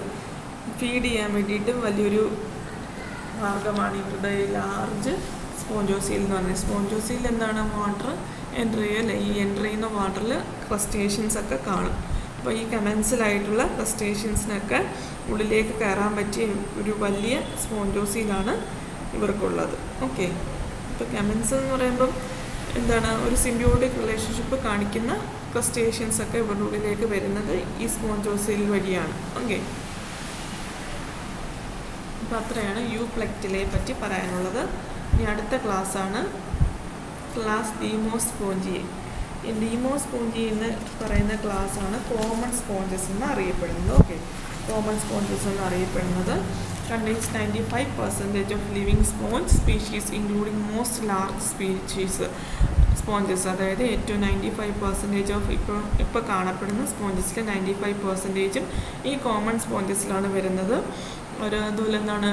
Speaker 1: ഫീഡ് ചെയ്യാൻ വേണ്ടിയിട്ട് വലിയൊരു മാർഗമാണ് ഇവരുടെ ലാർജ് സ്പോഞ്ചോസിൽ എന്ന് പറഞ്ഞത്. സ്പോഞ്ചോസിൽ എന്താണ്, വാട്ടർ എൻ്റർ ചെയ്യല്ലേ, ഈ എൻ്റർ ചെയ്യുന്ന വാട്ടറിൽ ക്രസ്റ്റേഷ്യൻസ് ഒക്കെ കാണും. അപ്പോൾ ഈ കമൻസലായിട്ടുള്ള ക്രസ്റ്റേഷ്യൻസിനൊക്കെ ഉള്ളിലേക്ക് കയറാൻ പറ്റിയ ഒരു വലിയ സ്പോഞ്ചോസിലാണ് ഇവർക്കുള്ളത്. ഓക്കെ, ഇപ്പോൾ കമൻസ് എന്ന് പറയുമ്പം എന്താണ്, ഒരു സിംബിയോട്ടിക് റിലേഷൻഷിപ്പ് കാണിക്കുന്ന ക്രസ്റ്റേഷ്യൻസ് ഒക്കെ ഇവരുടെ ഉള്ളിലേക്ക് വരുന്നത് ഈ സ്പോഞ്ചോസിൽ വഴിയാണ്. ഓക്കെ, അപ്പോൾ അത്രയാണ് യൂപ്ലെക്റ്റിലെ പറ്റി പറയാനുള്ളത്. ഇനി അടുത്ത ക്ലാസ്സാണ് ക്ലാസ് ഡീമോസ്പോഞ്ചിയെ. ഈ ഡീമോസ്പോഞ്ചി എന്ന് പറയുന്ന ക്ലാസ്സാണ് കോമൺ സ്പോഞ്ചസ് എന്ന് അറിയപ്പെടുന്നത്. ഓക്കെ, കോമൺ സ്പോഞ്ചസ് എന്ന് അറിയപ്പെടുന്നത് contains 95% of living sponge species including most large species sponges. അതായത് ഏറ്റവും 95% ഓഫ് ഇപ്പോൾ കാണപ്പെടുന്ന സ്പോഞ്ചസിൽ 95% ഈ കോമൺ സ്പോഞ്ചസിലാണ് വരുന്നത്. അതുപോലെ എന്താണ്,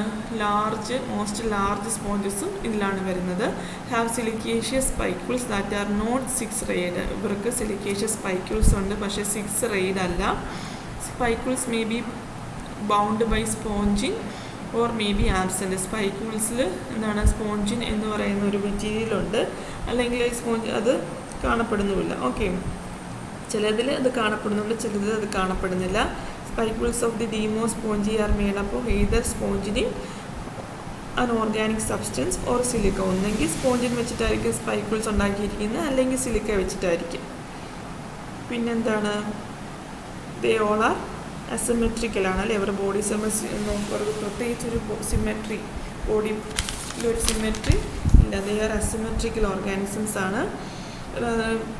Speaker 1: മോസ്റ്റ് ലാർജ് സ്പോഞ്ചസും ഇതിലാണ് വരുന്നത്. Have siliceous spicules that are not 6 rayed. ഇവർക്ക് സിലിക്കേഷ്യസ് സ്പൈക്കിൾസ് ഉണ്ട്, പക്ഷേ 6 റേഡ് അല്ല. Spicules may be bound by spongin or may be absent. സ്പൈക്കിൾസിൽ എന്താണ്, സ്പോഞ്ചിൻ എന്ന് പറയുന്ന ഒരു മെറ്റീരിയലുണ്ട്, അല്ലെങ്കിൽ സ്പോഞ്ച് അത് കാണപ്പെടുന്നുമില്ല. ഓക്കെ, ചിലതിൽ അത് കാണപ്പെടുന്നുണ്ട്, ചിലതിൽ അത് കാണപ്പെടുന്നില്ല. Spicules of the Demospongy are made up of either spongin, an organic substance, or silica. ഒന്നെങ്കിൽ സ്പോഞ്ചിൻ വെച്ചിട്ടായിരിക്കും സ്പൈക്കിൾസ് ഉണ്ടാക്കിയിരിക്കുന്നത്, അല്ലെങ്കിൽ സിലിക്ക വെച്ചിട്ടായിരിക്കും. പിന്നെന്താണ്, ദേ ഓൾ ആർ അസിമെട്രിക്കൽ ആണ് അല്ലേ, അവരുടെ ബോഡി പ്രത്യേകിച്ചൊരു സിമെട്രി, ബോഡിയിലൊരു സിമെട്രി ഇല്ല. ദേ ആർ അസിമെട്രിക്കൽ ഓർഗാനിസംസ് ആണ്.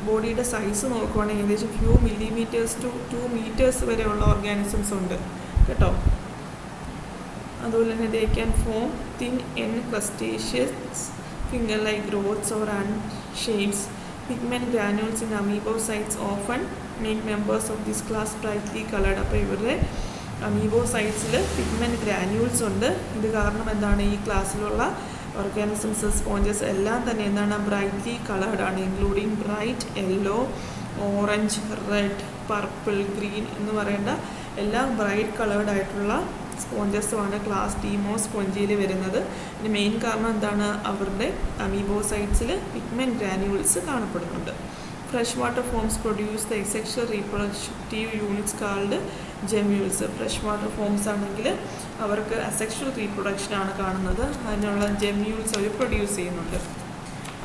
Speaker 1: ബോഡിയുടെ സൈസ് നോക്കുവാണെങ്കിൽ ഏകദേശം ഫ്യൂ മില്ലിമീറ്റേഴ്സ് ടു 2 meters വരെയുള്ള ഓർഗാനിസംസ് ഉണ്ട് കേട്ടോ. അതുപോലെ തന്നെ they can form thin encrustations finger like growths or shapes. Pigment granules in amoebocytes often make members of this class brightly coloured. അപ്പോൾ ഇവരുടെ അമീബോസൈറ്റ്സിൽ പിഗ്മെൻറ്റ് ഗ്രാനുൾസ് ഉണ്ട്. ഇത് കാരണം എന്താണ്, ഈ ക്ലാസ്സിലുള്ള ഓർഗാനിസംസ് സ്പോഞ്ചസ് എല്ലാം തന്നെ എന്താണ്, ബ്രൈറ്റ്ലി കളേർഡ് ആണ്, including bright yellow, orange, red, purple, green എന്ന് പറയേണ്ട എല്ലാം ബ്രൈറ്റ് കളേർഡ് ആയിട്ടുള്ള സ്പോഞ്ചസുമാണ് ക്ലാസ് ഡീമോസ്പോഞ്ചിയിൽ വരുന്നത്. ഇതിന് മെയിൻ കാരണം എന്താണ്, അവരുടെ അമീബോസൈറ്റ്സിൽ പിഗ്മെൻറ്റ് ഗ്രാനുൾസ് കാണപ്പെടുന്നുണ്ട്. Fresh water forms produce the asexual reproductive units called gemmules. Fresh water forms ആണെങ്കിൽ അവർക്ക് അസെക്ഷൽ റീപ്രൊഡക്ഷനാണ് കാണുന്നത്, അതിനുള്ള ജെമ്യൂൾസ് അവർ പ്രൊഡ്യൂസ് ചെയ്യുന്നുണ്ട്.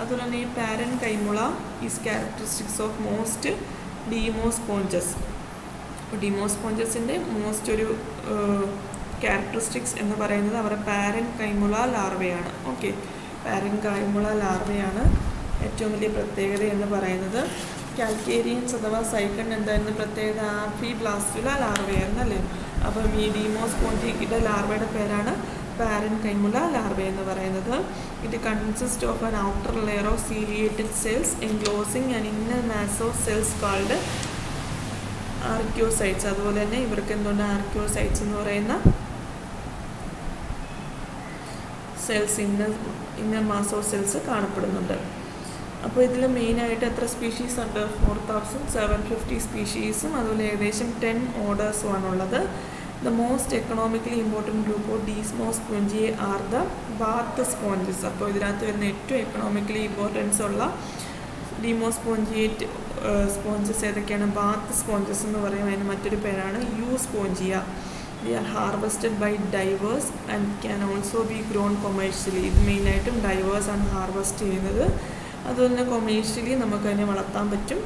Speaker 1: അതുപോലെ തന്നെ ഈ parenchymula is characteristics of most demosponges. ഡീമോസ്പോഞ്ചസിൻ്റെ മോസ്റ്റ് ഒരു ക്യാരക്ടറിസ്റ്റിക്സ് എന്ന് പറയുന്നത് അവരുടെ പാരൻ കൈമുള ലാർവയാണ്. ഓക്കെ, പാരൻ കൈമുള ലാർവയാണ് ഏറ്റവും വലിയ പ്രത്യേകത എന്ന് പറയുന്നത്. കാൽക്കേരിയൻസ് അഥവാ സൈക്കൺ എന്തായിരുന്നു പ്രത്യേകത, ആംഫിബ്ലാസ്റ്റുല ലാർവയായിരുന്നു അല്ലേ. അപ്പം ഈ ഡീമോസ്പോഞ്ചിയുടെ ലാർവയുടെ പേരാണ് പാരൻ കൈമുള ലാർവ എന്ന് പറയുന്നത്. It consist of an outer layer of ciliated cells enclosing an inner mass of cells called archaeocytes. അതുപോലെ തന്നെ ഇവർക്ക് എന്തുകൊണ്ട് ആർക്യോസൈറ്റ്സ് എന്ന് പറയുന്ന cells, inner mass of cells കാണപ്പെടുന്നുണ്ട്. അപ്പോൾ ഇതിൽ മെയിനായിട്ട് എത്ര സ്പീഷീസ് ഉണ്ട്, 4750 സ്പീഷീസും അതുപോലെ ഏകദേശം 10 ഓർഡേഴ്സുമാണുള്ളത്. The most economically important group of Demospongiae are the bath sponges. അപ്പോൾ ഇതിനകത്ത് വരുന്ന ഏറ്റവും എക്കണോമിക്കലി ഇമ്പോർട്ടൻസ് ഉള്ള ഡീമോസ്പോഞ്ചിയേറ്റ് സ്പോഞ്ചസ് ഏതൊക്കെയാണ്, ബാത്ത് സ്പോഞ്ചസ് എന്ന് പറയും. അതിന് മറ്റൊരു പേരാണ് Euspongia. They are harvested by divers and can also be grown commercially. ഇത് മെയിനായിട്ടും ഡൈവേഴ്സാണ് ഹാർവെസ്റ്റ് ചെയ്യുന്നത്. അതുപോലെ തന്നെ കൊമേഴ്ഷ്യലി നമുക്കതിനെ വളർത്താൻ പറ്റും.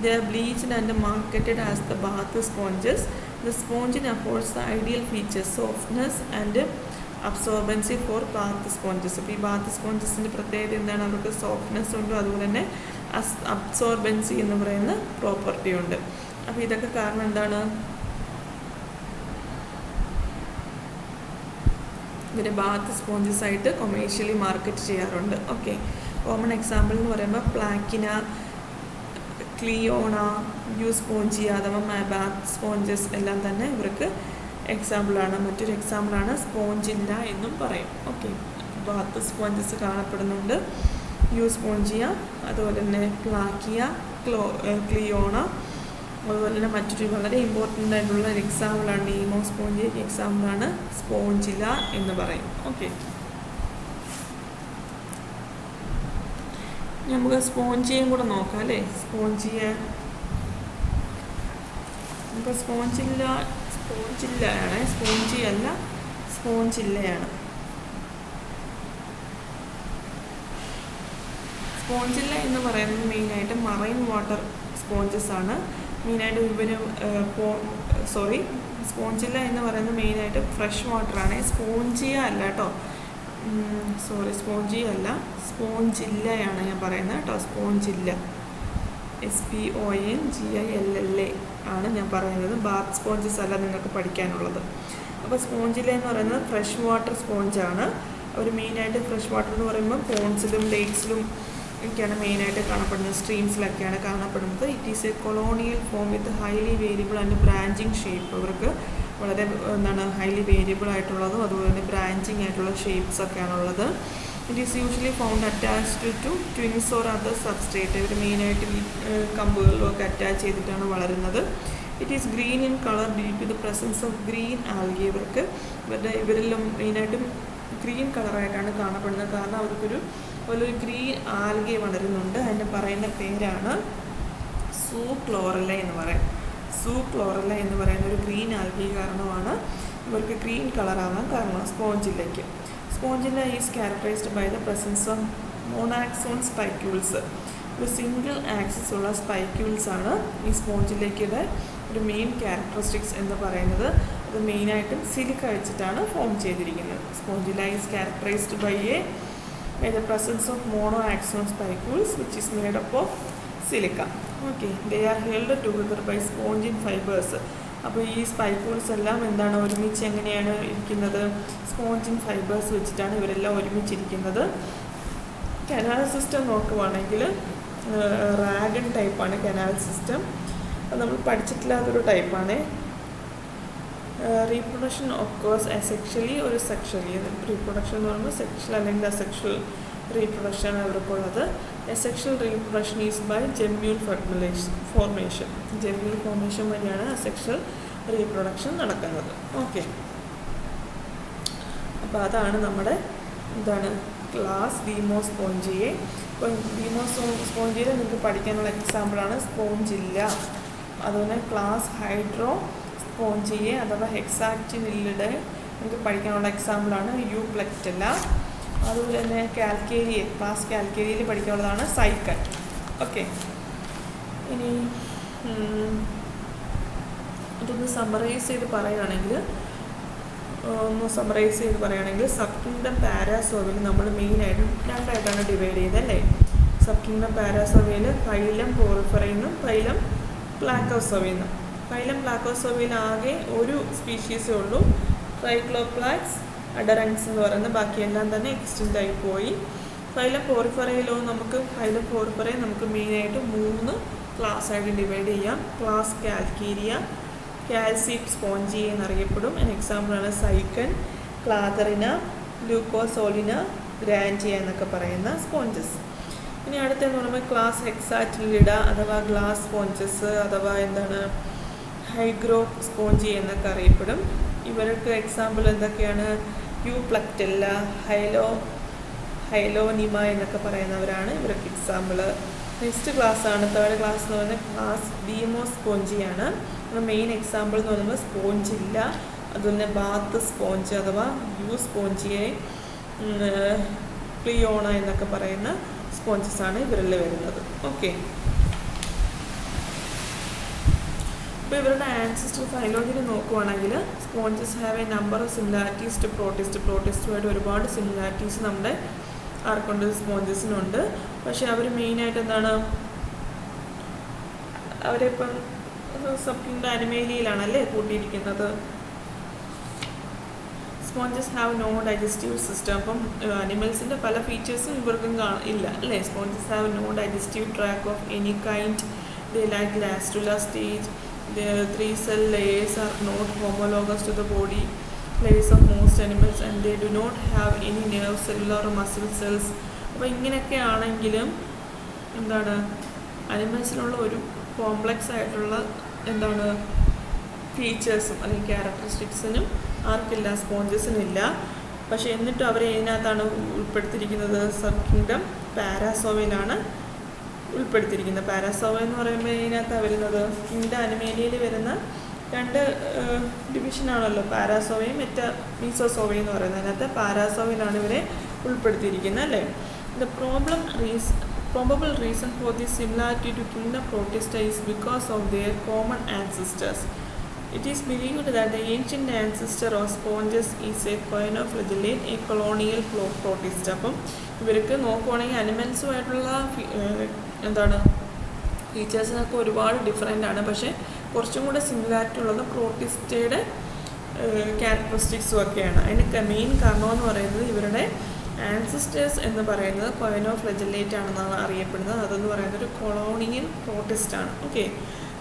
Speaker 1: They are bleached and marketed as the bath sponges. The spongin affords the ideal features softness and absorbency for bath sponges. അപ്പോൾ ഈ ബാത്ത് സ്പോഞ്ചസിൻ്റെ പ്രത്യേകത എന്താണ്, അവർക്ക് സോഫ്റ്റ്നെസ് ഉണ്ട്, അതുപോലെ തന്നെ അബ്സോർബൻസി എന്ന് പറയുന്ന പ്രോപ്പർട്ടി ഉണ്ട്. അപ്പോൾ ഇതൊക്കെ കാരണം എന്താണ്? ഇവരെ ബാത്ത് സ്പോഞ്ചസ് ആയിട്ട് കൊമേഴ്ഷ്യലി മാർക്കറ്റ് ചെയ്യാറുണ്ട്. ഓക്കെ, കോമൺ എക്സാമ്പിൾ എന്ന് പറയുമ്പോൾ പ്ലാക്കിന, ക്ലിയോണ, യു സ്പോഞ്ചിയ അഥവാ ബാത്ത് സ്പോഞ്ചസ് എല്ലാം തന്നെ ഇവർക്ക് എക്സാമ്പിളാണ്. മറ്റൊരു എക്സാമ്പിളാണ് സ്പോഞ്ചില്ല എന്നും പറയും. ഓക്കെ, ബാത്ത് സ്പോഞ്ചസ് കാണപ്പെടുന്നുണ്ട്, യു സ്പോഞ്ചിയ, അതുപോലെ തന്നെ പ്ലാക്കിയ, ക്ലിയോണ, അതുപോലെ തന്നെ മറ്റൊരു വളരെ ഇമ്പോർട്ടൻ്റ് ആയിട്ടുള്ള ഒരു എക്സാമ്പിളാണ് നീമോ സ്പോഞ്ചിയ എക്സാമ്പിളാണ് സ്പോഞ്ചില എന്ന് പറയും. ഓക്കെ, നമുക്ക് സ്പോഞ്ചിയയും കൂടെ നോക്കാം അല്ലേ. ഇപ്പോൾ സ്പോഞ്ചില്ലയാണ്, സ്പോഞ്ചിയല്ല, സ്പോഞ്ചില്ലയാണ്. സ്പോഞ്ചില്ല എന്ന് പറയുന്നത് മെയിനായിട്ട് മറൈൻ വാട്ടർ സ്പോഞ്ചസ് ആണ്. മെയിനായിട്ട് സ്പോഞ്ചില്ല എന്ന് പറയുന്നത് മെയിനായിട്ട് ഫ്രഷ് വാട്ടറാണ്. സ്പോഞ്ചിയ അല്ല കേട്ടോ, സ്പോഞ്ചിയ അല്ല, സ്പോഞ്ചില്ലയാണ് ഞാൻ പറയുന്നത് കേട്ടോ. സ്പോഞ്ചില്ല, SPONGILLA ആണ് ഞാൻ പറയുന്നത്. ബാത്ത് സ്പോഞ്ചസ് അല്ല നിങ്ങൾക്ക് പഠിക്കാനുള്ളത്. അപ്പോൾ സ്പോഞ്ചില്ല എന്ന് പറയുന്നത് ഫ്രഷ് വാട്ടർ സ്പോഞ്ചാണ്. അവർ മെയിനായിട്ട് ഫ്രഷ് വാട്ടർ എന്ന് പറയുമ്പോൾ പോൺസിലും ലേക്സിലും ഒക്കെയാണ് മെയിനായിട്ട് കാണപ്പെടുന്നത്, സ്ട്രീംസിലൊക്കെയാണ് കാണപ്പെടുന്നത്. It is a colonial form with highly variable and branching shape. അവർക്ക് വളരെ ഹൈലി വേരിയബിൾ ആയിട്ടുള്ളതും അതുപോലെ തന്നെ ബ്രാഞ്ചിങ് ആയിട്ടുള്ള ഷേപ്സ് ഒക്കെയാണുള്ളത്. It is usually found attached to twigs or other substrate. ഇവർ മെയിനായിട്ട് ഈ കമ്പുകളിലൊക്കെ അറ്റാച്ച് ചെയ്തിട്ടാണ് വളരുന്നത്. It is green in colour due to the presence of green algae. ഇവരെല്ലാം മെയിനായിട്ടും ഗ്രീൻ കളറായിട്ടാണ് കാണപ്പെടുന്നത്, കാരണം അവർക്കൊരു ഗ്രീൻ ആൽഗെ വളരുന്നുണ്ട്. അതിൻ്റെ പറയുന്ന പേരാണ് സൂക്ലോറല്ല എന്ന് പറയും. സൂക്ലോറല്ല എന്ന് പറയുന്ന ഒരു ഗ്രീൻ ആൽഗെ കാരണമാണ് ഇവർക്ക് ഗ്രീൻ കളറാവാൻ കാരണം. Spongilla is characterized by the presence of monaxon spicules. ഒരു സിംഗിൾ ആക്സിസ് ഉള്ള സ്പൈക്യൂൾസ് ആണ് ഈ സ്പോഞ്ചില്ലയ്ക്കുടെ ഒരു മെയിൻ ക്യാരക്ടറിസ്റ്റിക്സ് എന്ന് പറയുന്നത്. അത് മെയിനായിട്ടും സിലിക്ക വെച്ചിട്ടാണ് ഫോം ചെയ്തിരിക്കുന്നത്. Spongilla is characterized by the presence of monoaxon spicules which is made up of silica. Okay, they are held together by spongin fibers. അപ്പോൾ ഈ സ്പൈക്യൂൾസ് എല്ലാം എന്താണ് ഒരുമിച്ച് എങ്ങനെയാണ് ഇരിക്കുന്നത്? സ്പോഞ്ചിൻ ഫൈബേഴ്സ് വെച്ചിട്ടാണ് ഇവരെല്ലാം ഒരുമിച്ചിരിക്കുന്നത്. കനാൽ സിസ്റ്റം നോക്കുവാണെങ്കിൽ റാഗൺ ടൈപ്പാണ് കനാൽ സിസ്റ്റം. അത് നമ്മൾ പഠിച്ചിട്ടില്ലാത്തൊരു ടൈപ്പാണ്. Reproduction occurs asexually or sexually. Reproduction എന്ന് പറയുമ്പോൾ സെക്ഷൽ അല്ലെങ്കിൽ അസെക്ഷൽ റീപ്രൊഡക്ഷൻ ആണ് ഇവർക്കുള്ളത്. Asexual reproduction is by gemmule formation. Gemmule formation വഴിയാണ് അസെക്ഷൽ റീപ്രൊഡക്ഷൻ നടക്കുന്നത്. ഓക്കെ, അപ്പോൾ അതാണ് നമ്മുടെ ക്ലാസ് ഡീമോസ്പോഞ്ചിയെ. ഇപ്പോൾ ഡീമോസ്പോഞ്ചിയെ നിങ്ങൾക്ക് പഠിക്കാനുള്ള എക്സാമ്പിളാണ് സ്പോഞ്ചില്ല. അതുപോലെ ക്ലാസ് ഹൈഡ്രോ സ്പോഞ്ചിയെ അഥവാ ഹെക്സാക്റ്റിനില്ലിടെ നമുക്ക് പഠിക്കാനുള്ള എക്സാമ്പിളാണ് യൂപ്ലെക്റ്റല്ല. അതുപോലെ തന്നെ ക്ലാസ് കാൽക്കേരിയയിൽ പഠിക്കാനുള്ളതാണ് സൈക്കൺ. ഓക്കെ, ഇനി ഇതൊന്ന് സമ്മറൈസ് ചെയ്ത് പറയുകയാണെങ്കിൽ സബ് കിങ്ഡം പാരാസോവിൽ നമ്മൾ മെയിനായിട്ടും രണ്ടായിട്ടാണ് ഡിവൈഡ് ചെയ്തല്ലേ. സബ് കിങ്ഡം പാരാസോവിയിൽ ഫൈലം പോറിഫെറയെന്നും ഫൈലം പ്ലാക്കോസോവെന്നും. ഫൈലം പ്ലാക്കോസോവയിൽ ആകെ ഒരു സ്പീഷീസേ ഉള്ളൂ, ട്രൈക്ലോപ്ലാക്സ് അഡറൻസ് എന്ന് പറയുന്നത്. ബാക്കിയെല്ലാം തന്നെ എക്സ്റ്റെൻഡ് ആയി പോയി. ഫൈലം പോറിഫെറയെ നമുക്ക് മെയിനായിട്ട് 3 ക്ലാസ് ആയിട്ട് ഡിവൈഡ് ചെയ്യാം. ക്ലാസ് കാൽക്കേരിയ, കാൽസീറ്റ് സ്പോഞ്ചിയ എന്നറിയപ്പെടും. എക്സാമ്പിളാണ് സൈക്കൺ, ക്ലാതറിന, ലൂക്കോസോളിന, ഗ്രാൻഡിയ എന്നൊക്കെ പറയുന്ന സ്പോഞ്ചസ്. ഇനി അടുത്തെന്ന് പറയുമ്പോൾ ക്ലാസ് ഹെക്സാറ്റിലിഡ അഥവാ ഗ്ലാസ് സ്പോഞ്ചസ് അഥവാ ഹൈഗ്രോ സ്പോഞ്ചി എന്നൊക്കെ അറിയപ്പെടും. ഇവർക്ക് എക്സാമ്പിൾ എന്തൊക്കെയാണ്? യൂപ്ലെക്റ്റല്ല, ഹൈലോനിമ എന്നൊക്കെ പറയുന്നവരാണ് ഇവർക്ക് എക്സാമ്പിൾ. നെക്സ്റ്റ് ക്ലാസ്സാണ് തേർഡ് ക്ലാസ് എന്ന് പറയുന്നത് ക്ലാസ് ഡീമോസ്പോഞ്ചിയാണ്. മെയിൻ എക്സാമ്പിൾ എന്ന് പറയുമ്പോൾ സ്പോഞ്ചില്ല, അതുപോലെ ബാത്ത് സ്പോഞ്ച് അഥവാ യു സ്പോഞ്ചിയെ, ക്ലിയോണ എന്നൊക്കെ പറയുന്ന സ്പോഞ്ചസാണ് ഇവരിൽ വരുന്നത്. ഓക്കെ, അപ്പോൾ ഇവരുടെ ആൻസിസ്റ്റർ ഫൈലോജിനെ നോക്കുവാണെങ്കിൽ sponges have a number of similarities to പ്രോട്ടിസ്റ്റുമായിട്ട് ഒരുപാട് സിമിലാരിറ്റീസ് നമ്മുടെ ആർക്കുണ്ട്? സ്പോഞ്ചസിനുണ്ട്. പക്ഷെ അവർ മെയിനായിട്ട് അവരിപ്പം സബ് കിങ്ഡം അനിമേലിയയിലാണല്ലേ കൂട്ടിയിരിക്കുന്നത്. Sponges have no digestive system. അപ്പം അനിമൽസിൻ്റെ പല ഫീച്ചേഴ്സും ഇവർക്കും ഇല്ല അല്ലേ. Sponges have no digestive tract of any kind. They lack blastula stage. The 3 cell layers are not homologous to the body layers of most animals and they do not have any nerve cellular or muscle cells. അപ്പോൾ ഇങ്ങനെയൊക്കെ ആണെങ്കിലും എന്താണ് അനിമൽസിനുള്ള ഒരു complex ആയിട്ടുള്ള എന്താണ് ഫീച്ചേഴ്സും അല്ലെങ്കിൽ ക്യാരക്ടറിസ്റ്റിക്സിനും ആർക്കില്ല, സ്പോഞ്ചസിനില്ല. പക്ഷേ എന്നിട്ടും അവരെ ഇതിനകത്താണ് ഉൾപ്പെടുത്തിയിരിക്കുന്നത്, സബ് കിങ്ഡം പാരാസോവയിലാണ് ഉൾപ്പെടുത്തിയിരിക്കുന്നത്. പാരാസോവ എന്ന് പറയുമ്പോൾ ഇതിനകത്താണ് വരുന്നത് കിങ്ഡം അനിമേലിയയിൽ വരുന്ന 2 ഡിവിഷനാണല്ലോ, പാരാസോവയും മീസോസോവയും എന്ന് പറയുന്നത്. അതിനകത്ത് പാരാസോവയിലാണ് ഇവരെ ഉൾപ്പെടുത്തിയിരിക്കുന്നത് അല്ലേ. The probable reason for this similarity to kingdom protista is because of their common ancestors. It is believed that the ancient ancestor of sponges is a choanoflagellate, a colonial protista. അപ്പം ഇവർക്ക് നോക്കുവാണെങ്കിൽ അനിമൽസുമായിട്ടുള്ള എന്താണ് ഫീച്ചേഴ്സിനൊക്കെ ഒരുപാട് ഡിഫറെൻ്റ് ആണ്. പക്ഷേ കുറച്ചും കൂടെ similarity ഉള്ളത് പ്രോട്ടിസ്റ്റയുടെ ക്യാരക്ടറിസ്റ്റിക്സും ഒക്കെയാണ്. അതിന് മെയിൻ കാരണമെന്ന് പറയുന്നത് ഇവരുടെ ആൻസിസ്റ്റേഴ്സ് എന്ന് പറയുന്നത് കൊയനോഫ്ലജല്ലേറ്റ് ആണെന്നാണ് അറിയപ്പെടുന്നത്. അതെന്ന് പറയുന്നത് ഒരു കൊളോണിയൽ പ്രോട്ടിസ്റ്റ് ആണ്. Okay,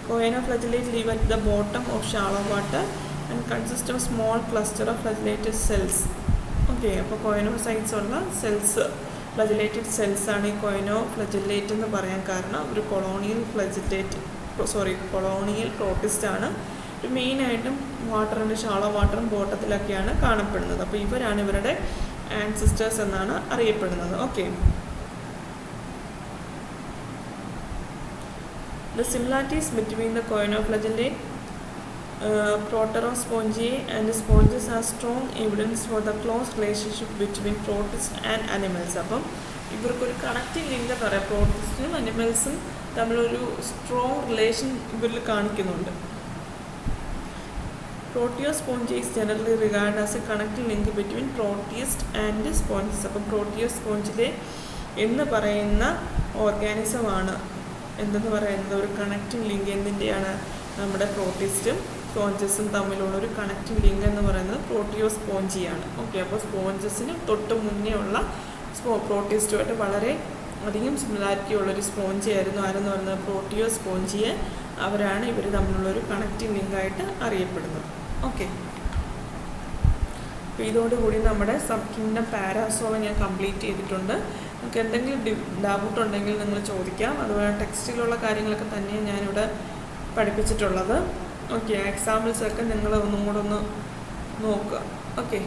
Speaker 1: choanoflagellate live at the bottom of shallow water and consist of small cluster of flagellated cells. Okay, അപ്പോൾ കൊയനോസൈറ്റ്സ് ഉള്ള സെൽസ്, ഫ്ലജലേറ്റഡ് സെൽസ് ആണ് ഈ കൊയനോഫ്ലജല്ലേറ്റ് എന്ന് പറയാൻ കാരണം. ഒരു കൊളോണിയൽ പ്രോട്ടിസ്റ്റ് ആണ്. മെയിനായിട്ടും വാട്ടറിൻ്റെ ഷാളോ വാട്ടറും ബോട്ടത്തിലൊക്കെയാണ് കാണപ്പെടുന്നത്. അപ്പോൾ ഇവരാണ് ഇവരുടെ ആൻസിസ്റ്റേഴ്സ് എന്നാണ് അറിയപ്പെടുന്നത്. Okay, the similarities between the choanoflagellate, Proterospongea and sponges are strong evidence for the close relationship between protists and animals. അപ്പം ഇവർക്കൊരു കണക്റ്റിംഗ് ലിങ്ക് എന്ന് പറയാം. പ്രോട്ടിസ്റ്റും അനിമൽസും തമ്മിലൊരു സ്ട്രോങ് റിലേഷൻ ഇവരിൽ കാണിക്കുന്നുണ്ട്. Proteospongia is generally regarded as a connecting link between protist and sponges. അപ്പം പ്രോട്ടിയോസ്പോഞ്ചിലെ എന്ന് പറയുന്ന ഓർഗാനിസമാണ് എന്തെന്ന് പറയുന്നത് ഒരു കണക്റ്റിംഗ് ലിങ്ക്. എന്തിൻ്റെയാണ്? നമ്മുടെ പ്രോട്ടിസ്റ്റും സ്പോഞ്ചസും തമ്മിലുള്ള ഒരു കണക്റ്റിംഗ് ലിങ്ക് എന്ന് പറയുന്നത് പ്രോട്ടിയോസ്പോഞ്ചിയാണ്. ഓക്കെ, അപ്പോൾ സ്പോഞ്ചസിന് തൊട്ട് മുന്നേ ഉള്ള പ്രോട്ടിസ്റ്റുമായിട്ട് വളരെ അധികം സിമിലാരിറ്റി ഉള്ളൊരു സ്പോഞ്ചിയായിരുന്നു ആരെന്ന് പറയുന്നത് പ്രോട്ടിയോസ്പോഞ്ചിയ. അവരാണ് ഇവർ തമ്മിലുള്ളൊരു കണക്റ്റിംഗ് ലിങ്കായിട്ട് അറിയപ്പെടുന്നത്. ഓക്കെ, അപ്പോൾ ഇതോടുകൂടി നമ്മുടെ സബ് കിങ്ഡം പാരാസോവ ഞാൻ കംപ്ലീറ്റ് ചെയ്തിട്ടുണ്ട്. നിങ്ങൾക്ക് എന്തെങ്കിലും ഡൗട്ട് ഉണ്ടെങ്കിൽ നിങ്ങൾ ചോദിക്കാം. അതുപോലെ ടെക്സ്റ്റിലുള്ള കാര്യങ്ങളൊക്കെ തന്നെയാണ് ഞാനിവിടെ പഠിപ്പിച്ചിട്ടുള്ളത്. ഓക്കെ, എക്സാമ്പിൾസൊക്കെ നിങ്ങൾ ഒന്നും കൂടെ ഒന്ന് നോക്കുക. ഓക്കെ.